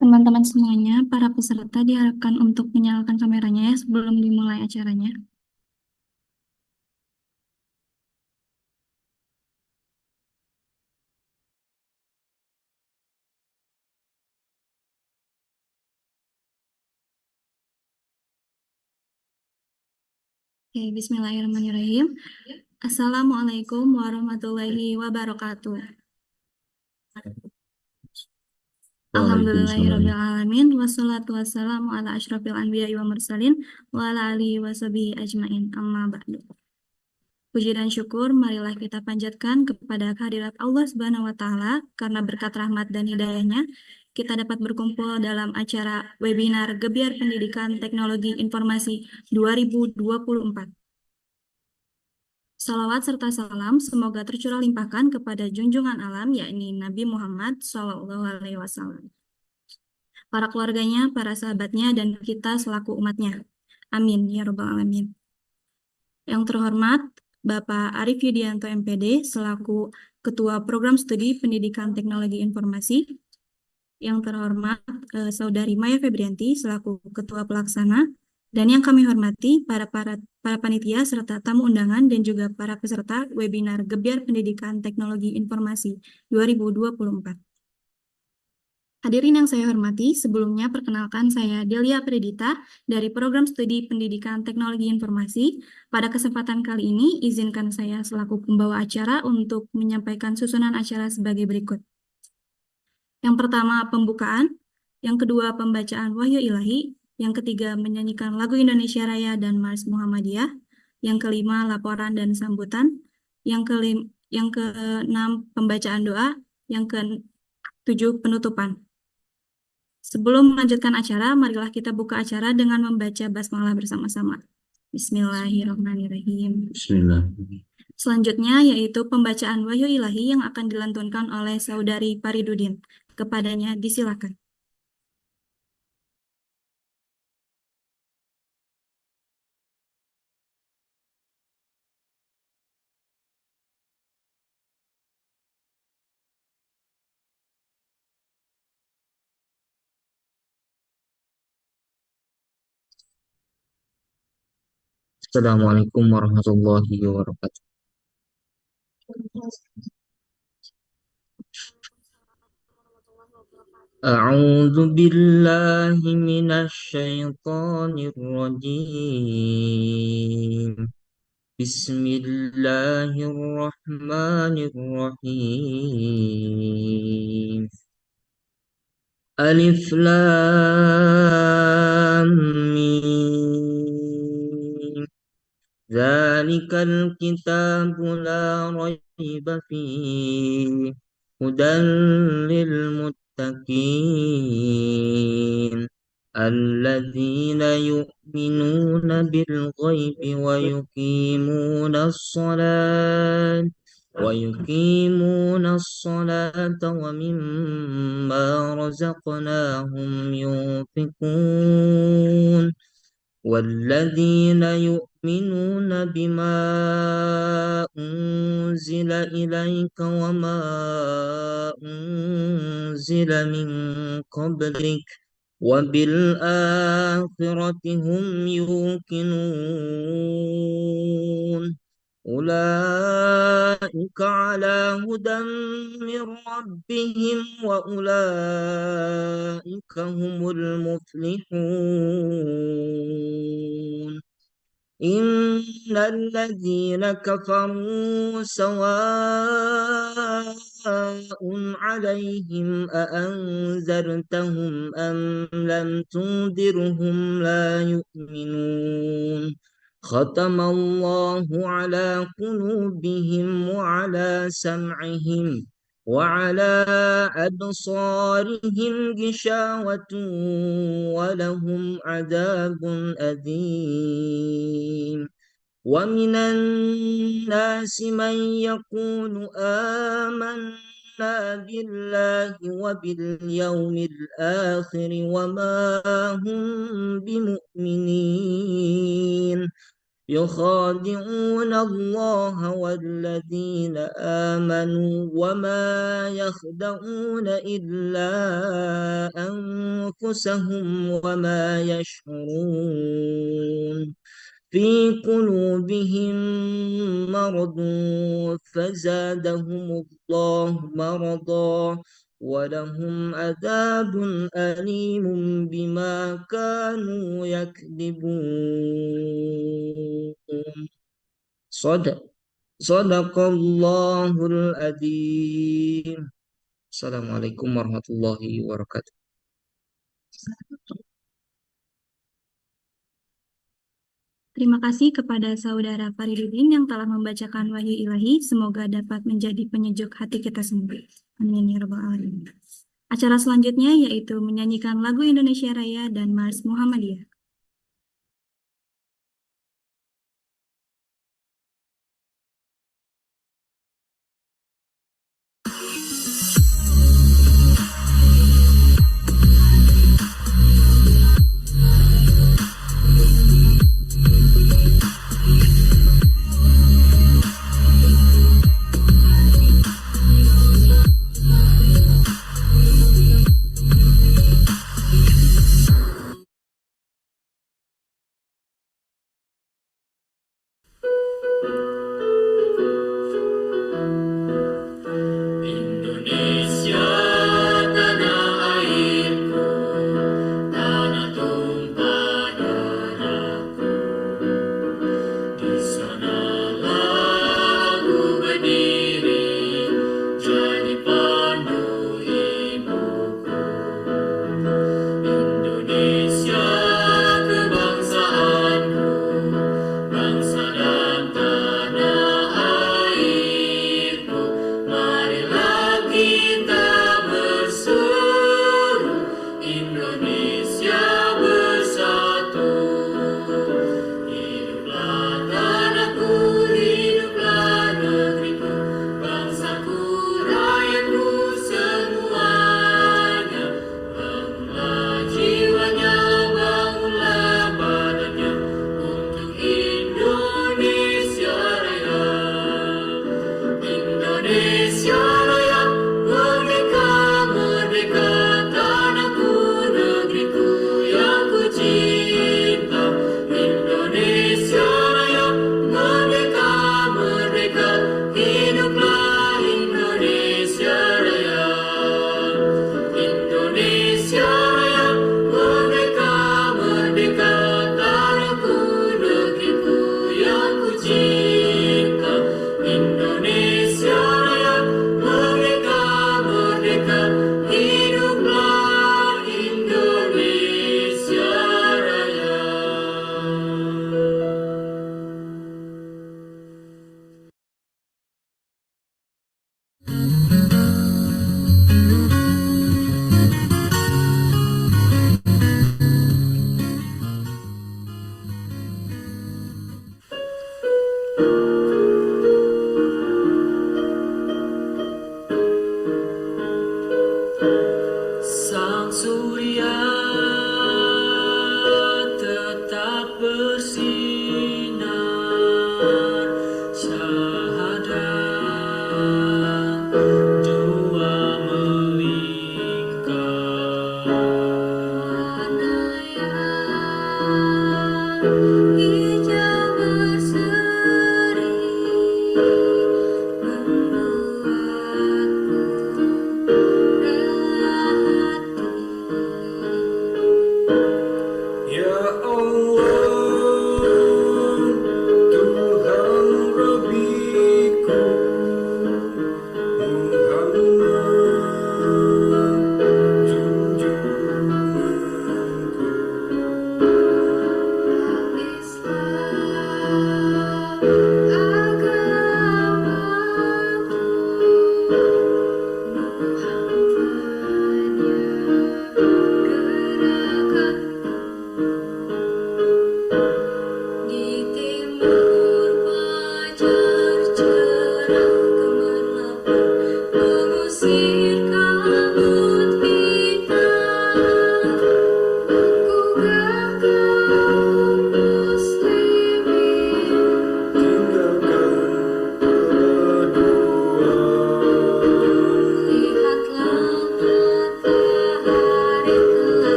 Teman-teman semuanya, para peserta diharapkan untuk menyalakan kameranya ya sebelum dimulai acaranya. Oke, bismillahirrahmanirrahim. Assalamualaikum warahmatullahi wabarakatuh. Alhamdulillahirrabbilalamin. Wassalatu wassalamu ala asyrafil anbiya wa mursalin wa ala alihi wa sahbihi ajmain. Amma ba'du. Puji dan syukur marilah kita panjatkan kepada kehadirat Allah Subhanahu wa taala karena berkat rahmat dan hidayahnya kita dapat berkumpul dalam acara webinar Gebyar Pendidikan Teknologi Informasi 2024. Salawat serta salam semoga tercurah limpahkan kepada junjungan alam yakni Nabi Muhammad SAW, para keluarganya, para sahabatnya, dan kita selaku umatnya. Amin ya robbal alamin. Yang terhormat Bapak Arif Yudianto MPD selaku Ketua Program Studi Pendidikan Teknologi Informasi. Yang terhormat Saudari Maya Febrianti selaku Ketua Pelaksana. Dan yang kami hormati para panitia serta tamu undangan dan juga para peserta webinar Gebyar Pendidikan Teknologi Informasi 2024. Hadirin yang saya hormati, sebelumnya perkenalkan saya Delia Pridita dari Program Studi Pendidikan Teknologi Informasi. Pada kesempatan kali ini, izinkan saya selaku pembawa acara untuk menyampaikan susunan acara sebagai berikut. Yang pertama, pembukaan. Yang kedua, pembacaan Wahyu Ilahi. Yang ketiga, menyanyikan lagu Indonesia Raya dan Mars Muhammadiyah. Yang kelima, laporan dan sambutan. Yang keenam, pembacaan doa. Yang ketujuh, penutupan. Sebelum melanjutkan acara, marilah kita buka acara dengan membaca basmalah bersama-sama. Bismillahirrahmanirrahim. Bismillah. Selanjutnya yaitu pembacaan Wahyu Ilahi yang akan dilantunkan oleh Saudari Faridudin. Kepadanya disilakan. Assalamualaikum warahmatullahi wabarakatuh. A'udzu billahi minasy syaithanir rajim. Bismillahirrahmanirrahim. Alif Lam Mim. Dzalikal kitabu la raiba fihi hudan lil muttaqin alladzina yu'minuna bil ghaibi wa yuqimunas salata wa mimma razaqnahum yunfiqun والذين يؤمنون بما أنزل إليك وما أنزل من قبلك وبالآخرة هم يوقنون أولئك على هدى من ربهم وأولئك هم المفلحون إن الذين كفروا سواء عليهم أأنذرتهم أم لم تنذرهم لا يؤمنون ختم الله على قلوبهم وعلى سمعهم وعلى أبصارهم غشاوة ولهم عذاب أليم ومن الناس من يقول آمنا بالله وباليوم الآخر وما هم بمؤمنين يخادعون الله والذين آمنوا وما يخدعون إلا أنفسهم وما يشعرون في قلوبهم مرض فزادهم الله مرضا ولهم عذاب أليم بما كانوا يكذبون صدق صدق الله العظيم. Assalamualaikum warahmatullahi wabarakatuh. Terima kasih kepada saudara Faridudin yang telah membacakan wahyu ilahi. Semoga dapat menjadi penyejuk hati kita semua. Amin ya rabbal alamin. Acara selanjutnya yaitu menyanyikan lagu Indonesia Raya dan Mars Muhammadiyah.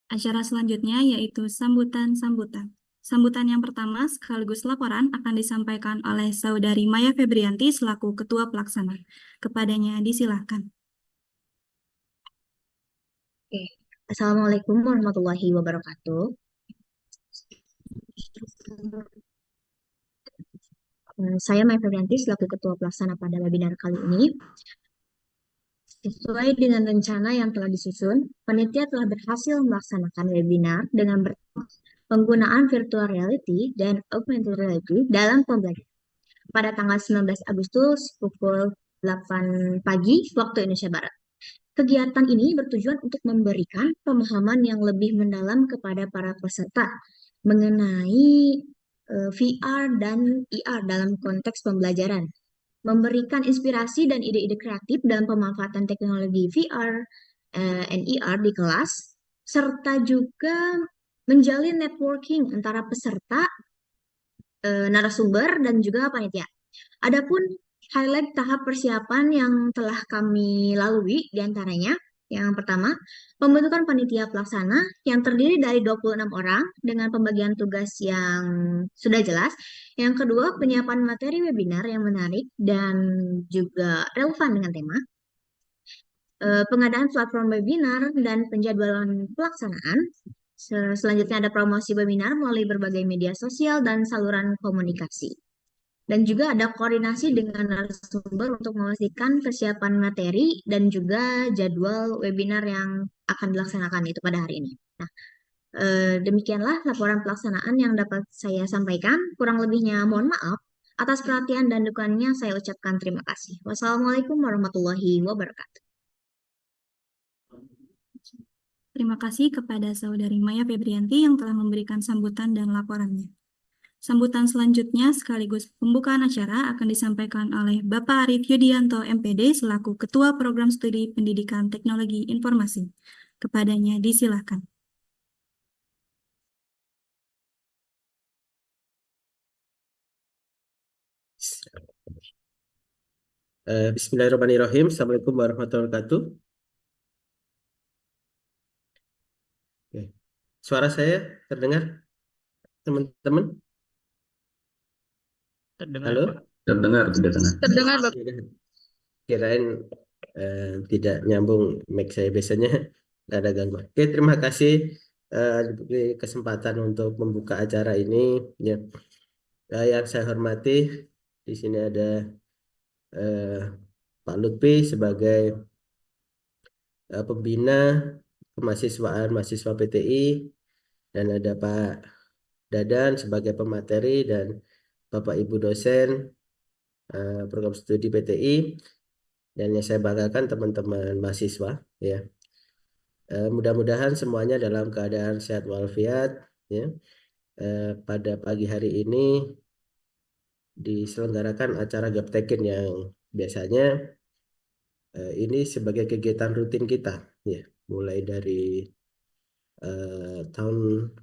Acara selanjutnya yaitu sambutan-sambutan. Sambutan yang pertama sekaligus laporan akan disampaikan oleh Saudari Maya Febrianti selaku Ketua Pelaksana. Kepadanya disilahkan. Oke. Assalamualaikum warahmatullahi wabarakatuh. Saya Maya Febrianti selaku Ketua Pelaksana pada webinar kali ini. Sesuai dengan rencana yang telah disusun, panitia telah berhasil melaksanakan webinar dengan penggunaan virtual reality dan augmented reality dalam pembelajaran pada tanggal 19 Agustus pukul 8 pagi waktu Indonesia Barat. Kegiatan ini bertujuan untuk memberikan pemahaman yang lebih mendalam kepada para peserta mengenai VR dan IR dalam konteks pembelajaran, memberikan inspirasi dan ide-ide kreatif dalam pemanfaatan teknologi VR dan IR di kelas, serta juga menjalin networking antara peserta, narasumber, dan juga panitia. Adapun highlight tahap persiapan yang telah kami lalui diantaranya, yang pertama, pembentukan panitia pelaksana yang terdiri dari 26 orang dengan pembagian tugas yang sudah jelas. Yang kedua, penyiapan materi webinar yang menarik dan juga relevan dengan tema. Pengadaan platform webinar dan penjadwalan pelaksanaan. Selanjutnya ada promosi webinar melalui berbagai media sosial dan saluran komunikasi. Dan juga ada koordinasi dengan narasumber untuk memastikan kesiapan materi dan juga jadwal webinar yang akan dilaksanakan itu pada hari ini. Nah, demikianlah laporan pelaksanaan yang dapat saya sampaikan. Kurang lebihnya mohon maaf. Atas perhatian dan dukungannya saya ucapkan terima kasih. Wassalamualaikum warahmatullahi wabarakatuh. Terima kasih kepada Saudari Maya Febrianti yang telah memberikan sambutan dan laporannya. Sambutan selanjutnya sekaligus pembukaan acara akan disampaikan oleh Bapak Arif Yudianto MPD selaku Ketua Program Studi Pendidikan Teknologi Informasi. Kepadanya disilahkan. Bismillahirrahmanirrahim. Assalamualaikum warahmatullahi wabarakatuh. Oke. Suara saya terdengar, teman-teman? Terdengar, Halo? Pak. Terdengar, terdengar. Terdengar, Bapak. Kirain tidak nyambung mic saya, biasanya nggak ada gangguan. Oke, terima kasih diberi kesempatan untuk membuka acara ini. Ya, yang saya hormati di sini ada Pak Lutfi sebagai pembina kemahasiswaan mahasiswa PTI, dan ada Pak Dadan sebagai pemateri dan Bapak Ibu dosen program studi PTI, dan yang saya banggakan teman-teman mahasiswa ya. Mudah-mudahan semuanya dalam keadaan sehat walafiat ya. Pada pagi hari ini diselenggarakan acara Gaptekin yang biasanya ini sebagai kegiatan rutin kita ya, mulai dari tahun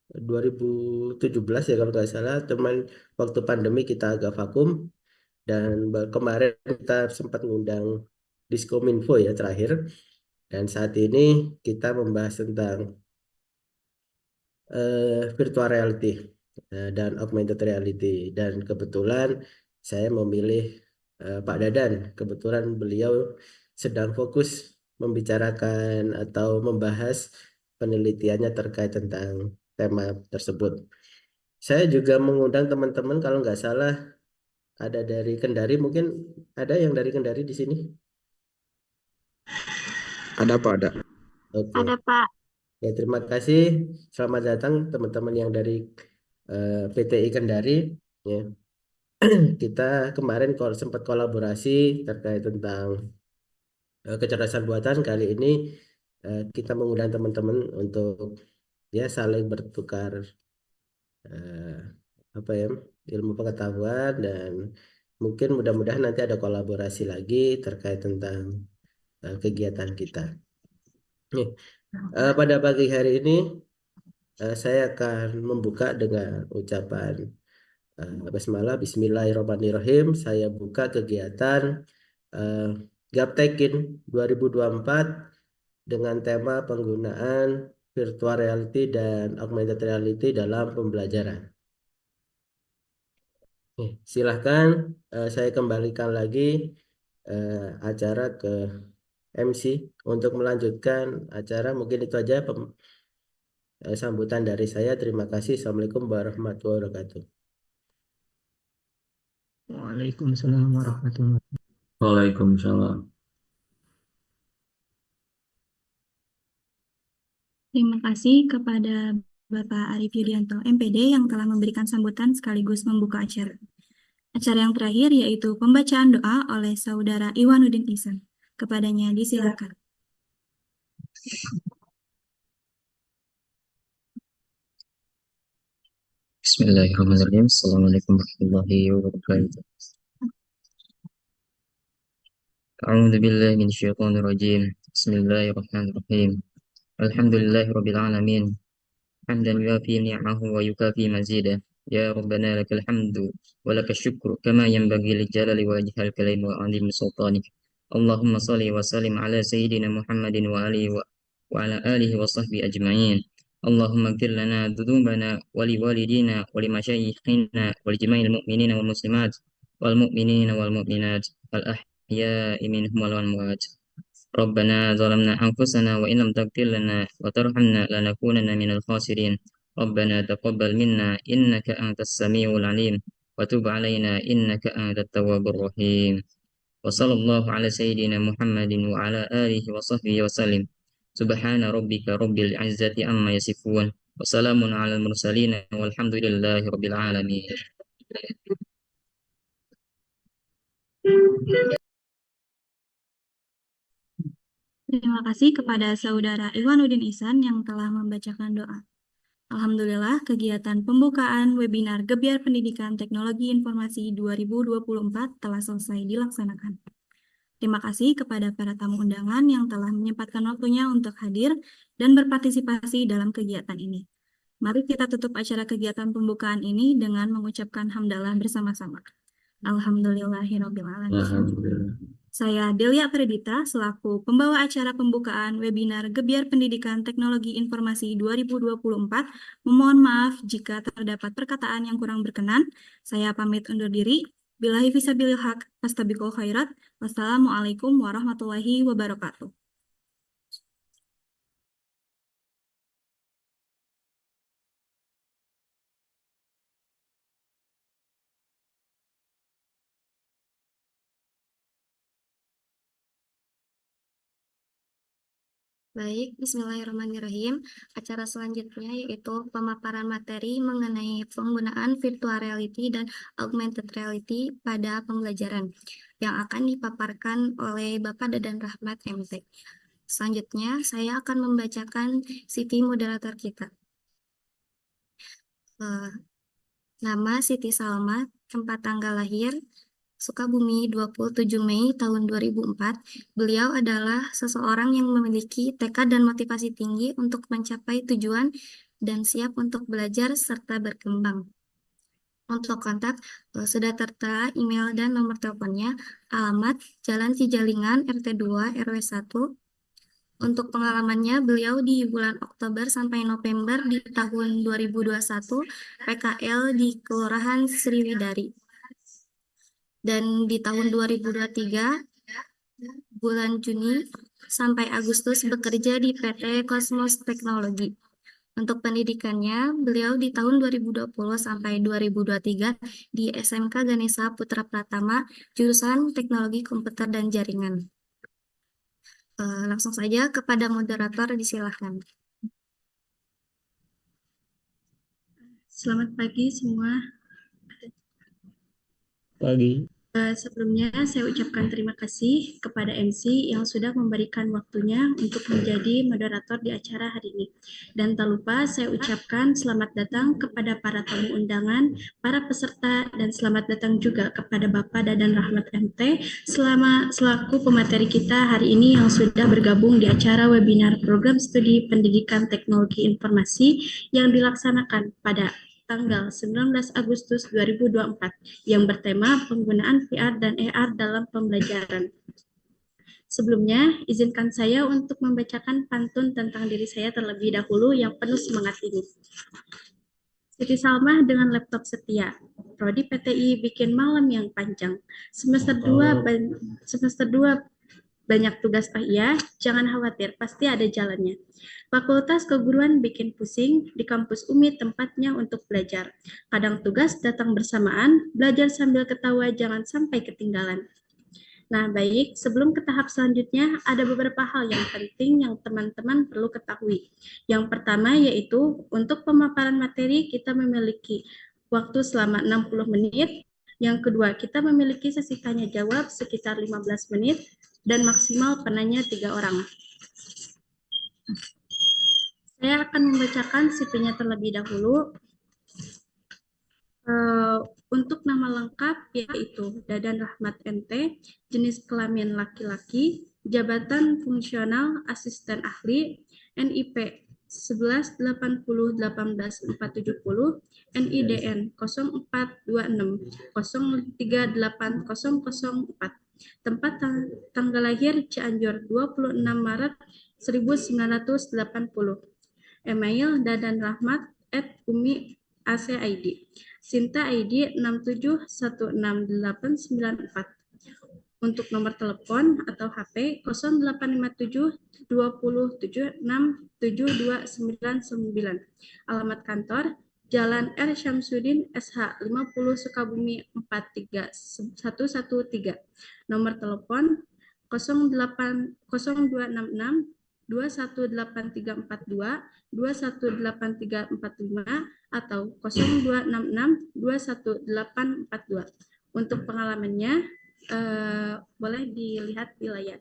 2017 ya kalau nggak salah, teman waktu pandemi kita agak vakum, dan kemarin kita sempat ngundang Diskominfo ya terakhir, dan saat ini kita membahas tentang virtual reality dan augmented reality, dan kebetulan saya memilih Pak Dadan. Kebetulan beliau sedang fokus membicarakan atau membahas penelitiannya terkait tentang tema tersebut. Saya juga mengundang teman-teman, kalau nggak salah ada dari Kendari, mungkin ada yang dari Kendari di sini? Ada Pak, ada. Oke. Ada, Pak. Ya, terima kasih. Selamat datang teman-teman yang dari PTI Kendari. Ya. Kita kemarin sempat kolaborasi terkait tentang kecerdasan buatan. Kali ini kita mengundang teman-teman untuk ya saling bertukar apa ya ilmu pengetahuan, dan mungkin mudah-mudahan nanti ada kolaborasi lagi terkait tentang kegiatan kita. Nih, pada pagi hari ini saya akan membuka dengan ucapan basmalah, Bismillahirrahmanirrahim. Saya buka kegiatan Gaptekin 2024 dengan tema penggunaan virtual reality dan augmented reality dalam pembelajaran. Silahkan saya kembalikan lagi acara ke MC untuk melanjutkan acara. Mungkin itu aja sambutan dari saya. Terima kasih. Assalamualaikum warahmatullahi wabarakatuh. Waalaikumsalam warahmatullahi wabarakatuh. Waalaikumsalam. Terima kasih kepada Bapak Arif Yudianto, MPD, yang telah memberikan sambutan sekaligus membuka acara. Acara yang terakhir yaitu pembacaan doa oleh Saudara Iwanuddin Ihsan. Kepadanya disilakan. Bismillahirrahmanirrahim. Assalamualaikum warahmatullahi wabarakatuh. A'udzu billahi minasyaitonir rajim. Bismillahirrahmanirrahim. Alhamdulillahi rabbil alamin. Hamdan yuafi ni'amahu wa yukafi mazidah. Ya Rabbana lakal hamdu wa lakal syukru kama yanbaghi li jalali wajhil karim wa 'azimi sultanik. Allahumma shalli wa sallim ala sayyidina Muhammadin wa alihi wa ala alihi wa sahbihi ajma'in. Allahumma ighfir lana dhunubana wa li walidina wa li masyayikhina wa li jami'il mu'minina wal muslimat wal mu'minina wal mu'minat al ahya'i minhum wal amwat. ربنا ظلمنا أنفسنا وإن لم تغفر لنا وترحمنا لنكونن من الخاسرين. ربنا تقبل منا إنك أنت السميع العليم وتب علينا إنك أنت التواب الرحيم. وصلى الله على سيدنا محمد وعلى آله وصحبه وسلم. سبحان ربك رب العزة عما يصفون وسلام على المرسلين والحمد لله رب العالمين. Terima kasih kepada Saudara Iwanuddin Ihsan yang telah membacakan doa. Alhamdulillah, kegiatan pembukaan webinar Gebyar Pendidikan Teknologi Informasi 2024 telah selesai dilaksanakan. Terima kasih kepada para tamu undangan yang telah menyempatkan waktunya untuk hadir dan berpartisipasi dalam kegiatan ini. Mari kita tutup acara kegiatan pembukaan ini dengan mengucapkan hamdalah bersama-sama. Alhamdulillahirrabbilalamin. Alhamdulillah. Saya Delia Perdita selaku pembawa acara pembukaan webinar Gebyar Pendidikan Teknologi Informasi 2024. Memohon maaf jika terdapat perkataan yang kurang berkenan. Saya pamit undur diri. Billahi fisabilil haq, fastabiqul khairat. Wassalamualaikum warahmatullahi wabarakatuh. Baik, Bismillahirrahmanirrahim. Acara selanjutnya yaitu pemaparan materi mengenai penggunaan virtual reality dan augmented reality pada pembelajaran yang akan dipaparkan oleh Bapak Dadan Rahmat MTek. Selanjutnya, saya akan membacakan Siti moderator kita. Nama Siti Salma, tempat tanggal lahir Sukabumi 27 Mei tahun 2004. Beliau adalah seseorang yang memiliki tekad dan motivasi tinggi untuk mencapai tujuan dan siap untuk belajar serta berkembang. Untuk kontak, sudah tertera email dan nomor teleponnya, alamat Jalan Cijalingan, RT 2, RW 1. Untuk pengalamannya, beliau di bulan Oktober sampai November di tahun 2021, PKL di Kelurahan Sriwidari. Dan di tahun 2023, bulan Juni sampai Agustus bekerja di PT Cosmos Teknologi. Untuk pendidikannya, beliau di tahun 2020 sampai 2023 di SMK Ganesha Putra Pratama, jurusan Teknologi Komputer dan Jaringan. Langsung saja kepada moderator, disilahkan. Selamat pagi semua. Pagi. Sebelumnya saya ucapkan terima kasih kepada MC yang sudah memberikan waktunya untuk menjadi moderator di acara hari ini. Dan tak lupa saya ucapkan selamat datang kepada para tamu undangan, para peserta, dan selamat datang juga kepada Bapak Dadan Rahmat MT selaku pemateri kita hari ini yang sudah bergabung di acara webinar Program Studi Pendidikan Teknologi Informasi yang dilaksanakan pada tanggal 19 Agustus 2024 yang bertema penggunaan VR dan AR dalam pembelajaran. Sebelumnya, izinkan saya untuk membacakan pantun tentang diri saya terlebih dahulu yang penuh semangat ini. Siti Salmah dengan laptop setia. Prodi PTI bikin malam yang panjang. Semester 2 banyak tugas. Oh iya, jangan khawatir, pasti ada jalannya. Fakultas Keguruan bikin pusing, di kampus UMI tempatnya untuk belajar. Kadang tugas datang bersamaan, belajar sambil ketawa jangan sampai ketinggalan. Nah, baik, sebelum ke tahap selanjutnya, ada beberapa hal yang penting yang teman-teman perlu ketahui. Yang pertama yaitu, untuk pemaparan materi kita memiliki waktu selama 60 menit. Yang kedua, kita memiliki sesi tanya jawab sekitar 15 menit, dan maksimal penanya 3 orang. Saya akan membacakan CV-nya terlebih dahulu. Untuk nama lengkap yaitu Dadan Rahmat MT, jenis kelamin laki-laki, jabatan fungsional asisten ahli, NIP 11801840, NIDN 0426 038004, tempat tanggal lahir Cianjur 26 Maret 1980, email dadanrahmat@umi.ac.id, Sinta ID 67168994. Untuk nomor telepon atau HP 0857 276 7299. Alamat kantor Jalan R. Syamsuddin SH 50 Sukabumi 43113. Nomor telepon 0266 218342 218345 atau 0266 21842. Untuk pengalamannya boleh dilihat di layar.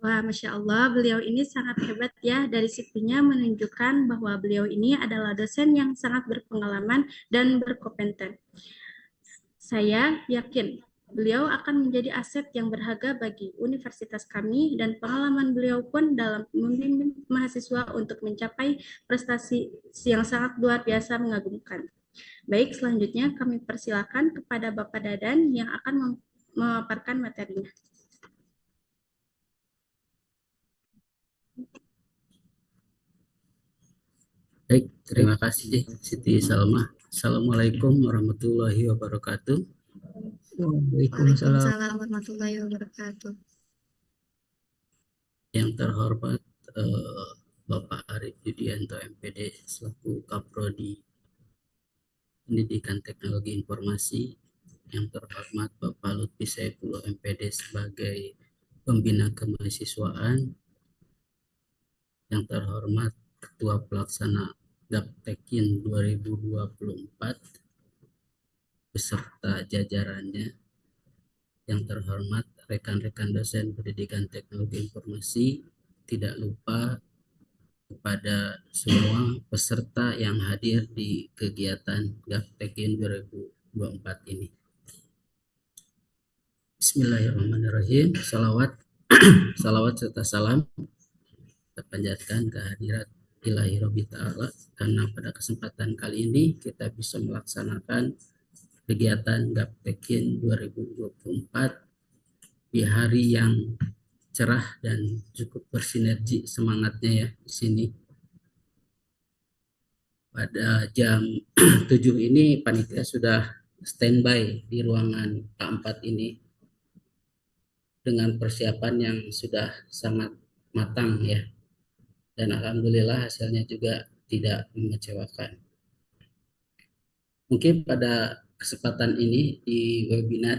Wah, Masya Allah, beliau ini sangat hebat ya. Dari CV-nya menunjukkan bahwa beliau ini adalah dosen yang sangat berpengalaman dan berkompeten. Saya yakin beliau akan menjadi aset yang berharga bagi universitas kami dan pengalaman beliau pun dalam membimbing mahasiswa untuk mencapai prestasi yang sangat luar biasa mengagumkan. Baik, selanjutnya kami persilakan kepada Bapak Dadan yang akan memaparkan materinya. Baik, terima kasih Siti Salma. Assalamualaikum warahmatullahi wabarakatuh. Waalaikumsalam warahmatullahi wabarakatuh. Yang terhormat Bapak Arif Yudianto MPD selaku Kaprodi Pendidikan Teknologi Informasi. Yang terhormat Bapak Lutfi Saifullah MPD sebagai Pembina Kemahasiswaan. Yang terhormat Ketua Pelaksana Gaptekin 2024 beserta jajarannya. Yang terhormat rekan-rekan dosen pendidikan teknologi informasi, tidak lupa kepada semua peserta yang hadir di kegiatan Gaptekin 2024 ini. Bismillahirrahmanirrahim. Salawat serta salam kita panjatkan kehadirat Ilahi Rabbi Ta'ala, karena pada kesempatan kali ini kita bisa melaksanakan kegiatan Gaptekin 2024 di hari yang cerah dan cukup bersinergi semangatnya ya di sini. Pada jam 7 ini panitia sudah standby di ruangan K4 ini dengan persiapan yang sudah sangat matang ya. Dan alhamdulillah hasilnya juga tidak mengecewakan. Mungkin pada kesempatan ini di webinar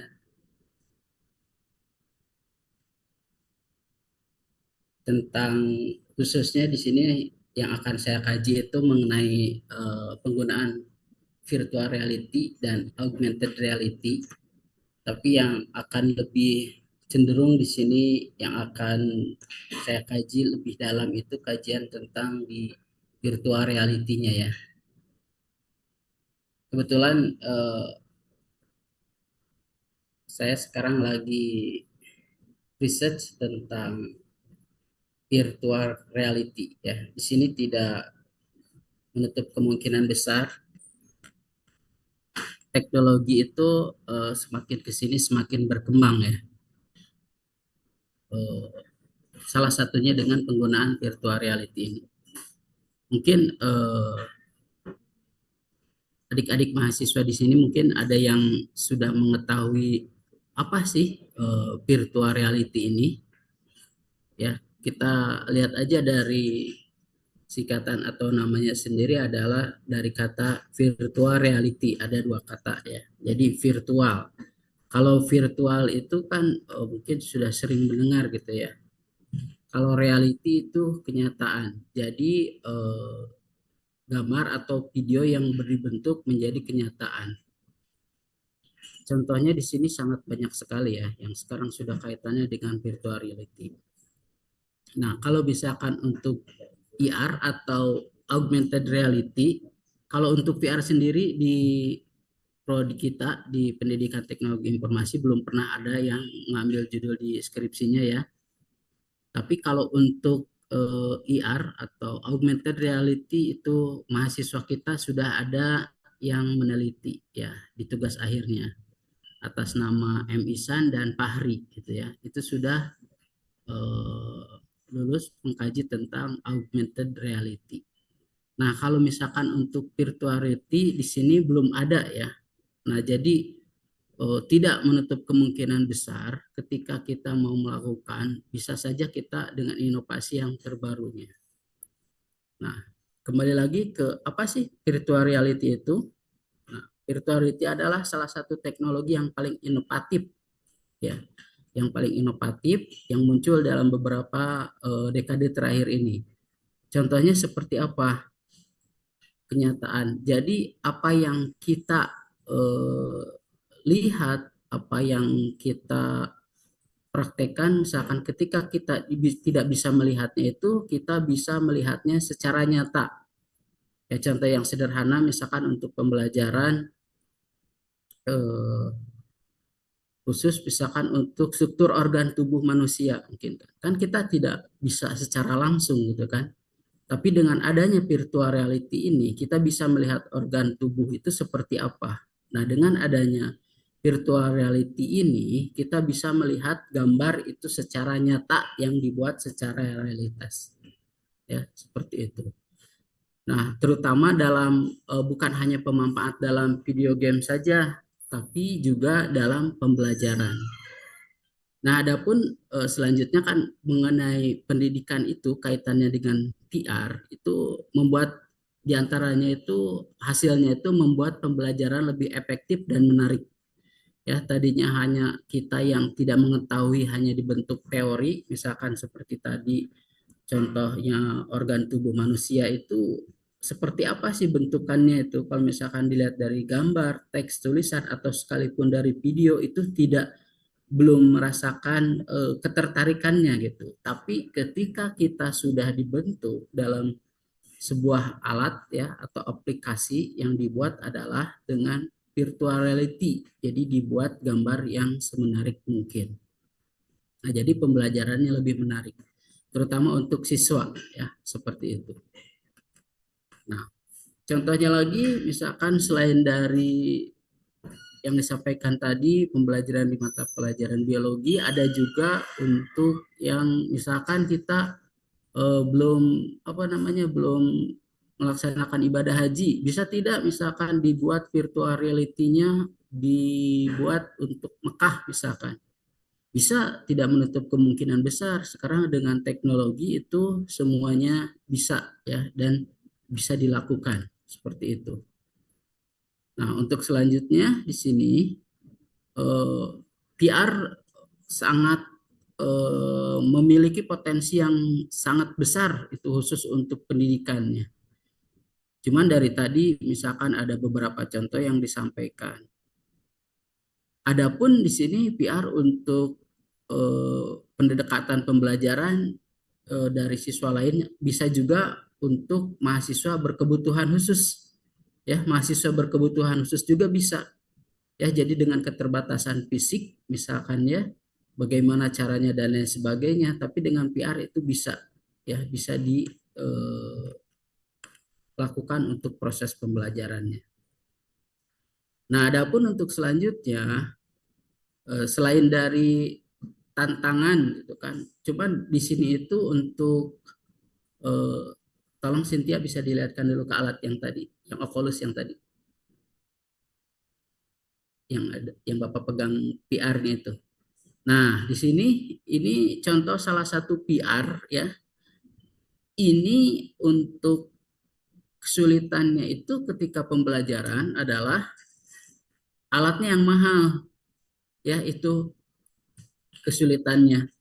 tentang khususnya di sini yang akan saya kaji itu mengenai penggunaan virtual reality dan augmented reality. Tapi yang akan lebih cenderung di sini yang akan saya kaji lebih dalam itu kajian tentang di virtual reality-nya ya. Kebetulan saya sekarang lagi research tentang virtual reality ya. Di sini tidak menutup kemungkinan besar teknologi itu semakin ke sini semakin berkembang ya. Salah satunya dengan penggunaan virtual reality ini. Mungkin adik-adik mahasiswa di sini mungkin ada yang sudah mengetahui apa sih virtual reality ini. Ya, kita lihat aja dari singkatan atau namanya sendiri adalah dari kata virtual reality. Ada dua kata ya. Jadi virtual. Kalau virtual itu kan mungkin sudah sering mendengar gitu ya. Kalau reality itu kenyataan. Jadi gambar atau video yang berbentuk menjadi kenyataan. Contohnya di sini sangat banyak sekali ya, yang sekarang sudah kaitannya dengan virtual reality. Nah, kalau misalkan untuk VR atau augmented reality, kalau untuk VR sendiri di prodi kita di Pendidikan Teknologi Informasi belum pernah ada yang ngambil judul di skripsinya ya. Tapi kalau untuk IR atau augmented reality itu mahasiswa kita sudah ada yang meneliti ya di tugas akhirnya atas nama M. Ihsan dan Fahri gitu ya. Itu sudah lulus mengkaji tentang augmented reality. Nah, kalau misalkan untuk virtual reality di sini belum ada ya. Nah, jadi tidak menutup kemungkinan besar ketika kita mau melakukan, bisa saja kita dengan inovasi yang terbarunya. Nah, kembali lagi ke apa sih virtual reality itu? Nah, virtual reality adalah salah satu teknologi yang paling inovatif, ya, yang paling inovatif yang muncul dalam beberapa dekade terakhir ini. Contohnya seperti apa? Kenyataan. Jadi apa yang kita lihat, apa yang kita praktekkan, misalkan ketika kita tidak bisa melihatnya itu, kita bisa melihatnya secara nyata. Ya, contoh yang sederhana, misalkan untuk pembelajaran khusus, misalkan untuk struktur organ tubuh manusia, mungkin kan kita tidak bisa secara langsung gitu kan. Tapi dengan adanya virtual reality ini, kita bisa melihat organ tubuh itu seperti apa. Nah, dengan adanya virtual reality ini, kita bisa melihat gambar itu secara nyata yang dibuat secara realitas. Ya, seperti itu. Nah, terutama dalam bukan hanya pemanfaat dalam video game saja, tapi juga dalam pembelajaran. Nah, adapun selanjutnya kan mengenai pendidikan itu kaitannya dengan VR itu membuat diantaranya itu hasilnya itu membuat pembelajaran lebih efektif dan menarik. Ya, tadinya hanya kita yang tidak mengetahui hanya dibentuk teori, misalkan seperti tadi contohnya organ tubuh manusia itu seperti apa sih bentukannya itu, kalau misalkan dilihat dari gambar, teks, tulisan atau sekalipun dari video itu belum merasakan ketertarikannya gitu. Tapi ketika kita sudah dibentuk dalam sebuah alat ya atau aplikasi yang dibuat adalah dengan virtual reality. Jadi dibuat gambar yang semenarik mungkin. Nah, jadi pembelajarannya lebih menarik, terutama untuk siswa ya, seperti itu. Nah, contohnya lagi misalkan selain dari yang disampaikan tadi pembelajaran di mata pelajaran biologi, ada juga untuk yang misalkan kita belum melaksanakan ibadah haji, bisa tidak misalkan dibuat virtual reality-nya dibuat untuk Mekah misalkan, bisa, tidak menutup kemungkinan besar. Sekarang dengan teknologi itu semuanya bisa ya, dan bisa dilakukan seperti itu. Nah, untuk selanjutnya di sini VR sangat memiliki potensi yang sangat besar itu khusus untuk pendidikannya. Cuman dari tadi misalkan ada beberapa contoh yang disampaikan. Adapun di sini PR untuk pendekatan pembelajaran dari siswa lain bisa juga untuk mahasiswa berkebutuhan khusus. Ya, mahasiswa berkebutuhan khusus juga bisa. Ya, jadi dengan keterbatasan fisik misalkan ya, bagaimana caranya dan lain sebagainya, tapi dengan PR itu bisa ya, bisa dilakukan untuk proses pembelajarannya. Nah, adapun untuk selanjutnya selain dari tantangan gitu kan, cuman di sini itu untuk tolong Cynthia bisa dilihatkan dulu ke alat yang tadi, yang Oculus yang tadi, yang ada, yang Bapak pegang PR-nya itu. Nah, di sini ini contoh salah satu PR ya. Ini untuk kesulitannya itu ketika pembelajaran adalah alatnya yang mahal. Ya, itu kesulitannya.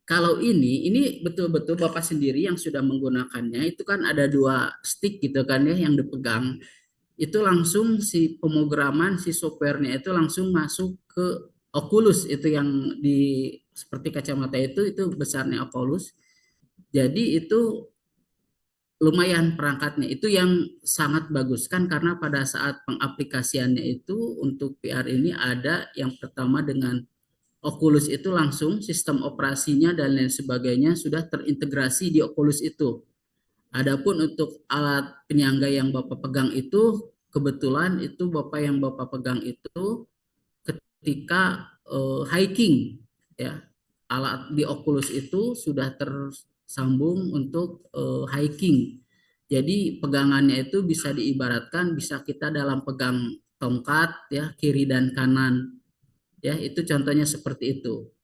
Kalau ini betul-betul Bapak sendiri yang sudah menggunakannya, itu kan ada 2 stick gitu kan ya yang dipegang. Itu langsung si pemrograman si softwarenya itu langsung masuk ke Oculus, itu yang di seperti kacamata itu besarnya Oculus. Jadi itu lumayan perangkatnya, itu yang sangat bagus kan, karena pada saat pengaplikasiannya itu untuk VR ini ada yang pertama dengan Oculus itu langsung sistem operasinya dan lain sebagainya sudah terintegrasi di Oculus itu. Adapun untuk alat penyangga yang Bapak pegang itu, kebetulan itu Bapak pegang itu ketika hiking ya. Alat di Oculus itu sudah tersambung untuk hiking. Jadi pegangannya itu bisa diibaratkan bisa kita dalam pegang tongkat ya, kiri dan kanan. Ya, itu contohnya seperti itu.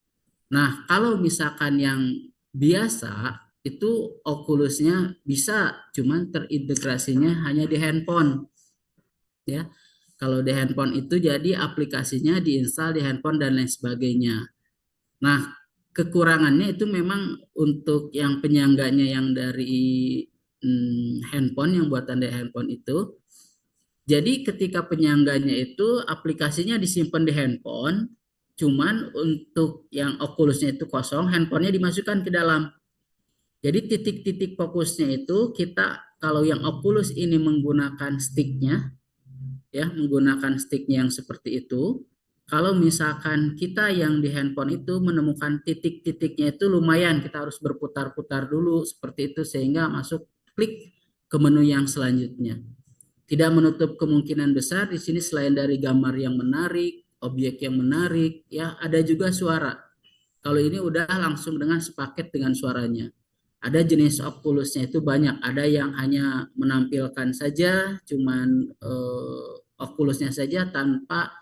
Nah, kalau misalkan yang biasa itu Oculusnya bisa, cuman terintegrasinya hanya di handphone. Ya, kalau di handphone itu jadi aplikasinya diinstal di handphone dan lain sebagainya. Nah, kekurangannya itu memang untuk yang penyangganya yang dari handphone, yang buatan dari handphone itu. Jadi ketika penyangganya itu aplikasinya disimpan di handphone, cuman untuk yang Oculusnya itu kosong, handphonenya dimasukkan ke dalam. Jadi titik-titik fokusnya itu kita kalau yang Oculus ini menggunakan sticknya, ya menggunakan sticknya yang seperti itu. Kalau misalkan kita yang di handphone itu menemukan titik-titiknya itu lumayan, kita harus berputar-putar dulu seperti itu sehingga masuk klik ke menu yang selanjutnya. Tidak menutup kemungkinan besar di sini selain dari gambar yang menarik, objek yang menarik, ya ada juga suara. Kalau ini udah langsung dengan sepaket dengan suaranya. Ada jenis Oculusnya itu banyak. Ada yang hanya menampilkan saja, cuman Oculusnya saja tanpa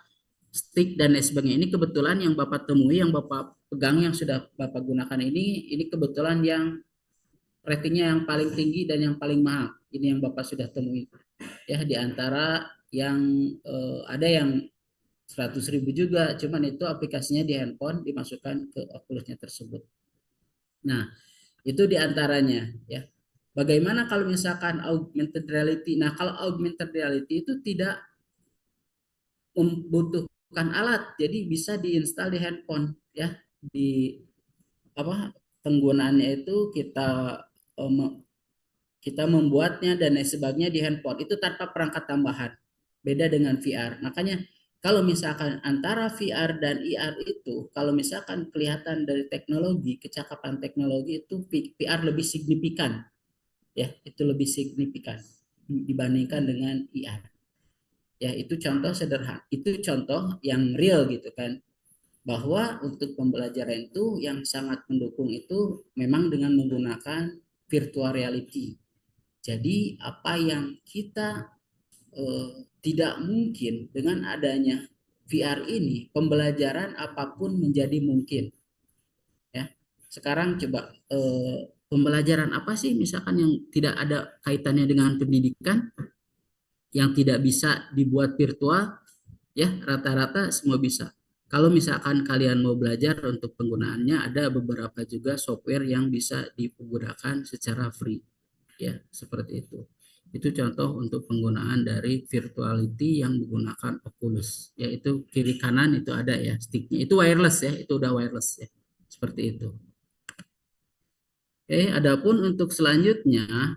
stick dan lain sebagainya. Ini kebetulan yang Bapak temui, yang Bapak pegang, yang sudah Bapak gunakan ini kebetulan yang ratingnya yang paling tinggi dan yang paling mahal. Ini yang Bapak sudah temui. Ya, di antara yang ada yang 100.000 juga, cuman itu aplikasinya di handphone dimasukkan ke Oculusnya tersebut. Nah, itu di antaranya ya. Bagaimana kalau misalkan augmented reality? Nah, kalau augmented reality itu tidak membutuhkan alat, jadi bisa diinstal di handphone ya. Di penggunaannya itu kita membuatnya dan lain sebagainya di handphone itu tanpa perangkat tambahan. Beda dengan VR. Makanya kalau misalkan antara VR dan IR itu, kalau misalkan kelihatan dari teknologi, kecakapan teknologi itu VR lebih signifikan. Ya, itu lebih signifikan dibandingkan dengan IR. Ya, itu contoh sederhana. Itu contoh yang real gitu kan. Bahwa untuk pembelajaran itu yang sangat mendukung itu memang dengan menggunakan virtual reality. Jadi apa yang kita tidak mungkin dengan adanya VR ini, pembelajaran apapun menjadi mungkin. Ya, sekarang coba pembelajaran apa sih misalkan yang tidak ada kaitannya dengan pendidikan, yang tidak bisa dibuat virtual? Ya, rata-rata semua bisa. Kalau misalkan kalian mau belajar untuk penggunaannya, ada beberapa juga software yang bisa digunakan secara free, ya seperti itu. Itu contoh untuk penggunaan dari virtuality yang menggunakan Oculus, yaitu kiri kanan itu ada ya sticknya. Itu wireless ya, itu udah wireless ya, seperti itu. Oke, adapun untuk selanjutnya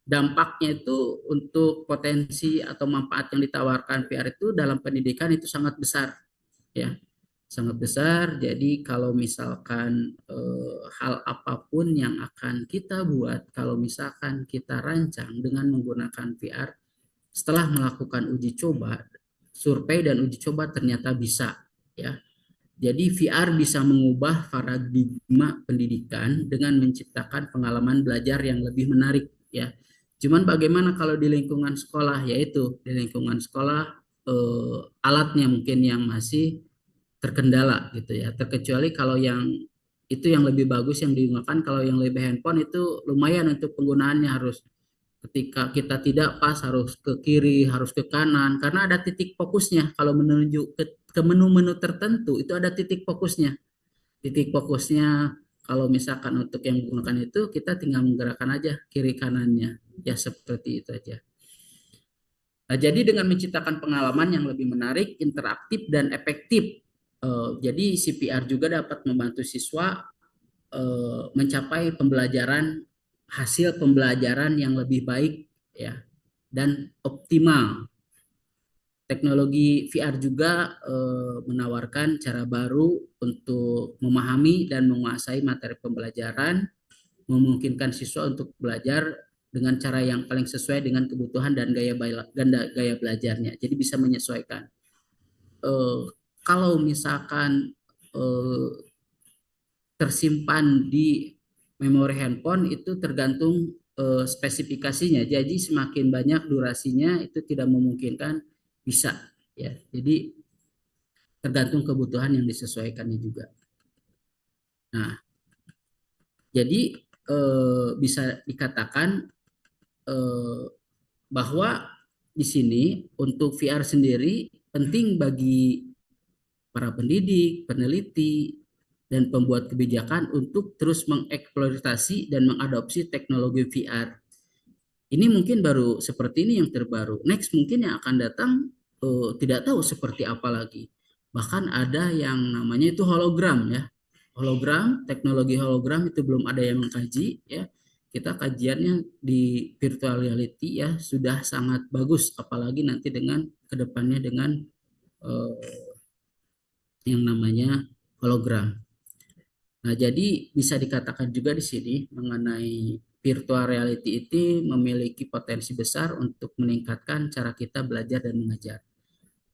dampaknya itu untuk potensi atau manfaat yang ditawarkan VR itu dalam pendidikan itu sangat besar ya, sangat besar. Jadi kalau misalkan hal apapun yang akan kita buat, kalau misalkan kita rancang dengan menggunakan VR, setelah melakukan uji coba, survei dan uji coba ternyata bisa ya. Jadi VR bisa mengubah paradigma pendidikan dengan menciptakan pengalaman belajar yang lebih menarik ya. Cuman bagaimana kalau di lingkungan sekolah, yaitu di lingkungan sekolah alatnya mungkin yang masih terkendala gitu ya. Terkecuali kalau yang itu yang lebih bagus yang digunakan, kalau yang lebih handphone itu lumayan untuk penggunaannya, harus ketika kita tidak pas harus ke kiri, harus ke kanan karena ada titik fokusnya. Kalau menuju ke menu-menu tertentu itu ada titik fokusnya. Titik fokusnya kalau misalkan untuk yang menggunakan itu kita tinggal menggerakkan aja kiri kanannya. Ya seperti itu aja. Nah, jadi dengan menciptakan pengalaman yang lebih menarik, interaktif dan efektif. Jadi CPR juga dapat membantu siswa mencapai pembelajaran, hasil pembelajaran yang lebih baik ya dan optimal. Teknologi VR juga menawarkan cara baru untuk memahami dan menguasai materi pembelajaran, memungkinkan siswa untuk belajar dengan cara yang paling sesuai dengan kebutuhan dan gaya belajarnya. Jadi bisa menyesuaikan. Kalau misalkan tersimpan di memori handphone itu tergantung spesifikasinya. Jadi semakin banyak durasinya itu tidak memungkinkan bisa ya. Jadi tergantung kebutuhan yang disesuaikannya juga. Nah, jadi bisa dikatakan bahwa di sini untuk VR sendiri penting bagi para pendidik, peneliti, dan pembuat kebijakan untuk terus mengeksploitasi dan mengadopsi teknologi VR. Ini mungkin baru seperti ini yang terbaru. Next mungkin yang akan datang tidak tahu seperti apa lagi. Bahkan ada yang namanya itu hologram ya. Hologram, teknologi hologram itu belum ada yang mengkaji ya. Kita kajiannya di virtual reality ya sudah sangat bagus, apalagi nanti dengan kedepannya dengan yang namanya hologram. Nah, jadi bisa dikatakan juga di sini mengenai virtual reality itu memiliki potensi besar untuk meningkatkan cara kita belajar dan mengajar.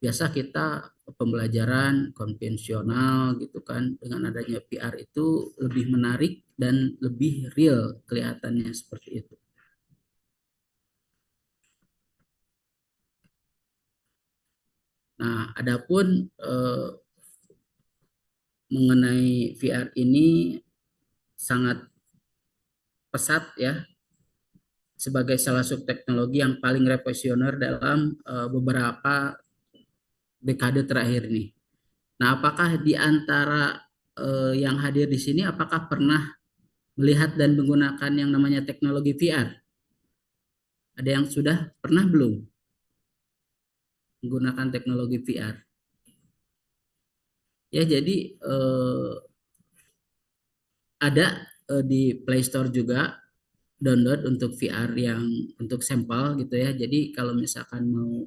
Biasa kita pembelajaran konvensional gitu kan, dengan adanya VR itu lebih menarik dan lebih real kelihatannya seperti itu. Nah, adapun mengenai VR ini sangat pesat ya, sebagai salah satu teknologi yang paling revolusioner dalam beberapa dekade terakhir ini. Nah, apakah di antara yang hadir di sini, apakah pernah melihat dan menggunakan yang namanya teknologi VR? Ada yang sudah pernah belum menggunakan teknologi VR? Ya, jadi ada di Play Store juga download untuk VR yang untuk sampel gitu ya. Jadi kalau misalkan mau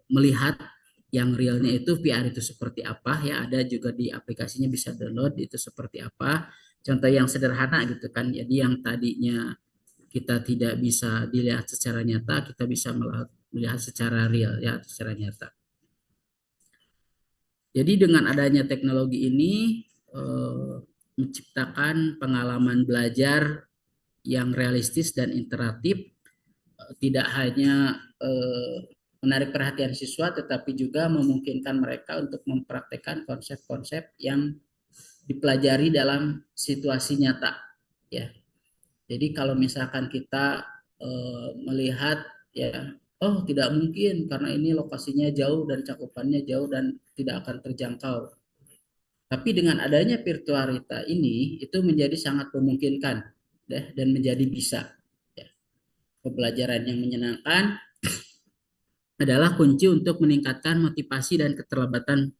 melihat yang realnya itu VR itu seperti apa ya, ada juga di aplikasinya bisa download itu seperti apa. Contoh yang sederhana gitu kan. Jadi yang tadinya kita tidak bisa dilihat secara nyata, kita bisa melihat secara real ya, secara nyata. Jadi dengan adanya teknologi ini menciptakan pengalaman belajar yang realistis dan interaktif, tidak hanya menarik perhatian siswa, tetapi juga memungkinkan mereka untuk mempraktekkan konsep-konsep yang dipelajari dalam situasi nyata. Ya, jadi kalau misalkan kita melihat ya oh tidak mungkin karena ini lokasinya jauh dan cakupannya jauh dan tidak akan terjangkau. Tapi dengan adanya virtual realita ini itu menjadi sangat memungkinkan dan menjadi bisa. Ya. Pembelajaran yang menyenangkan adalah kunci untuk meningkatkan motivasi dan keterlibatan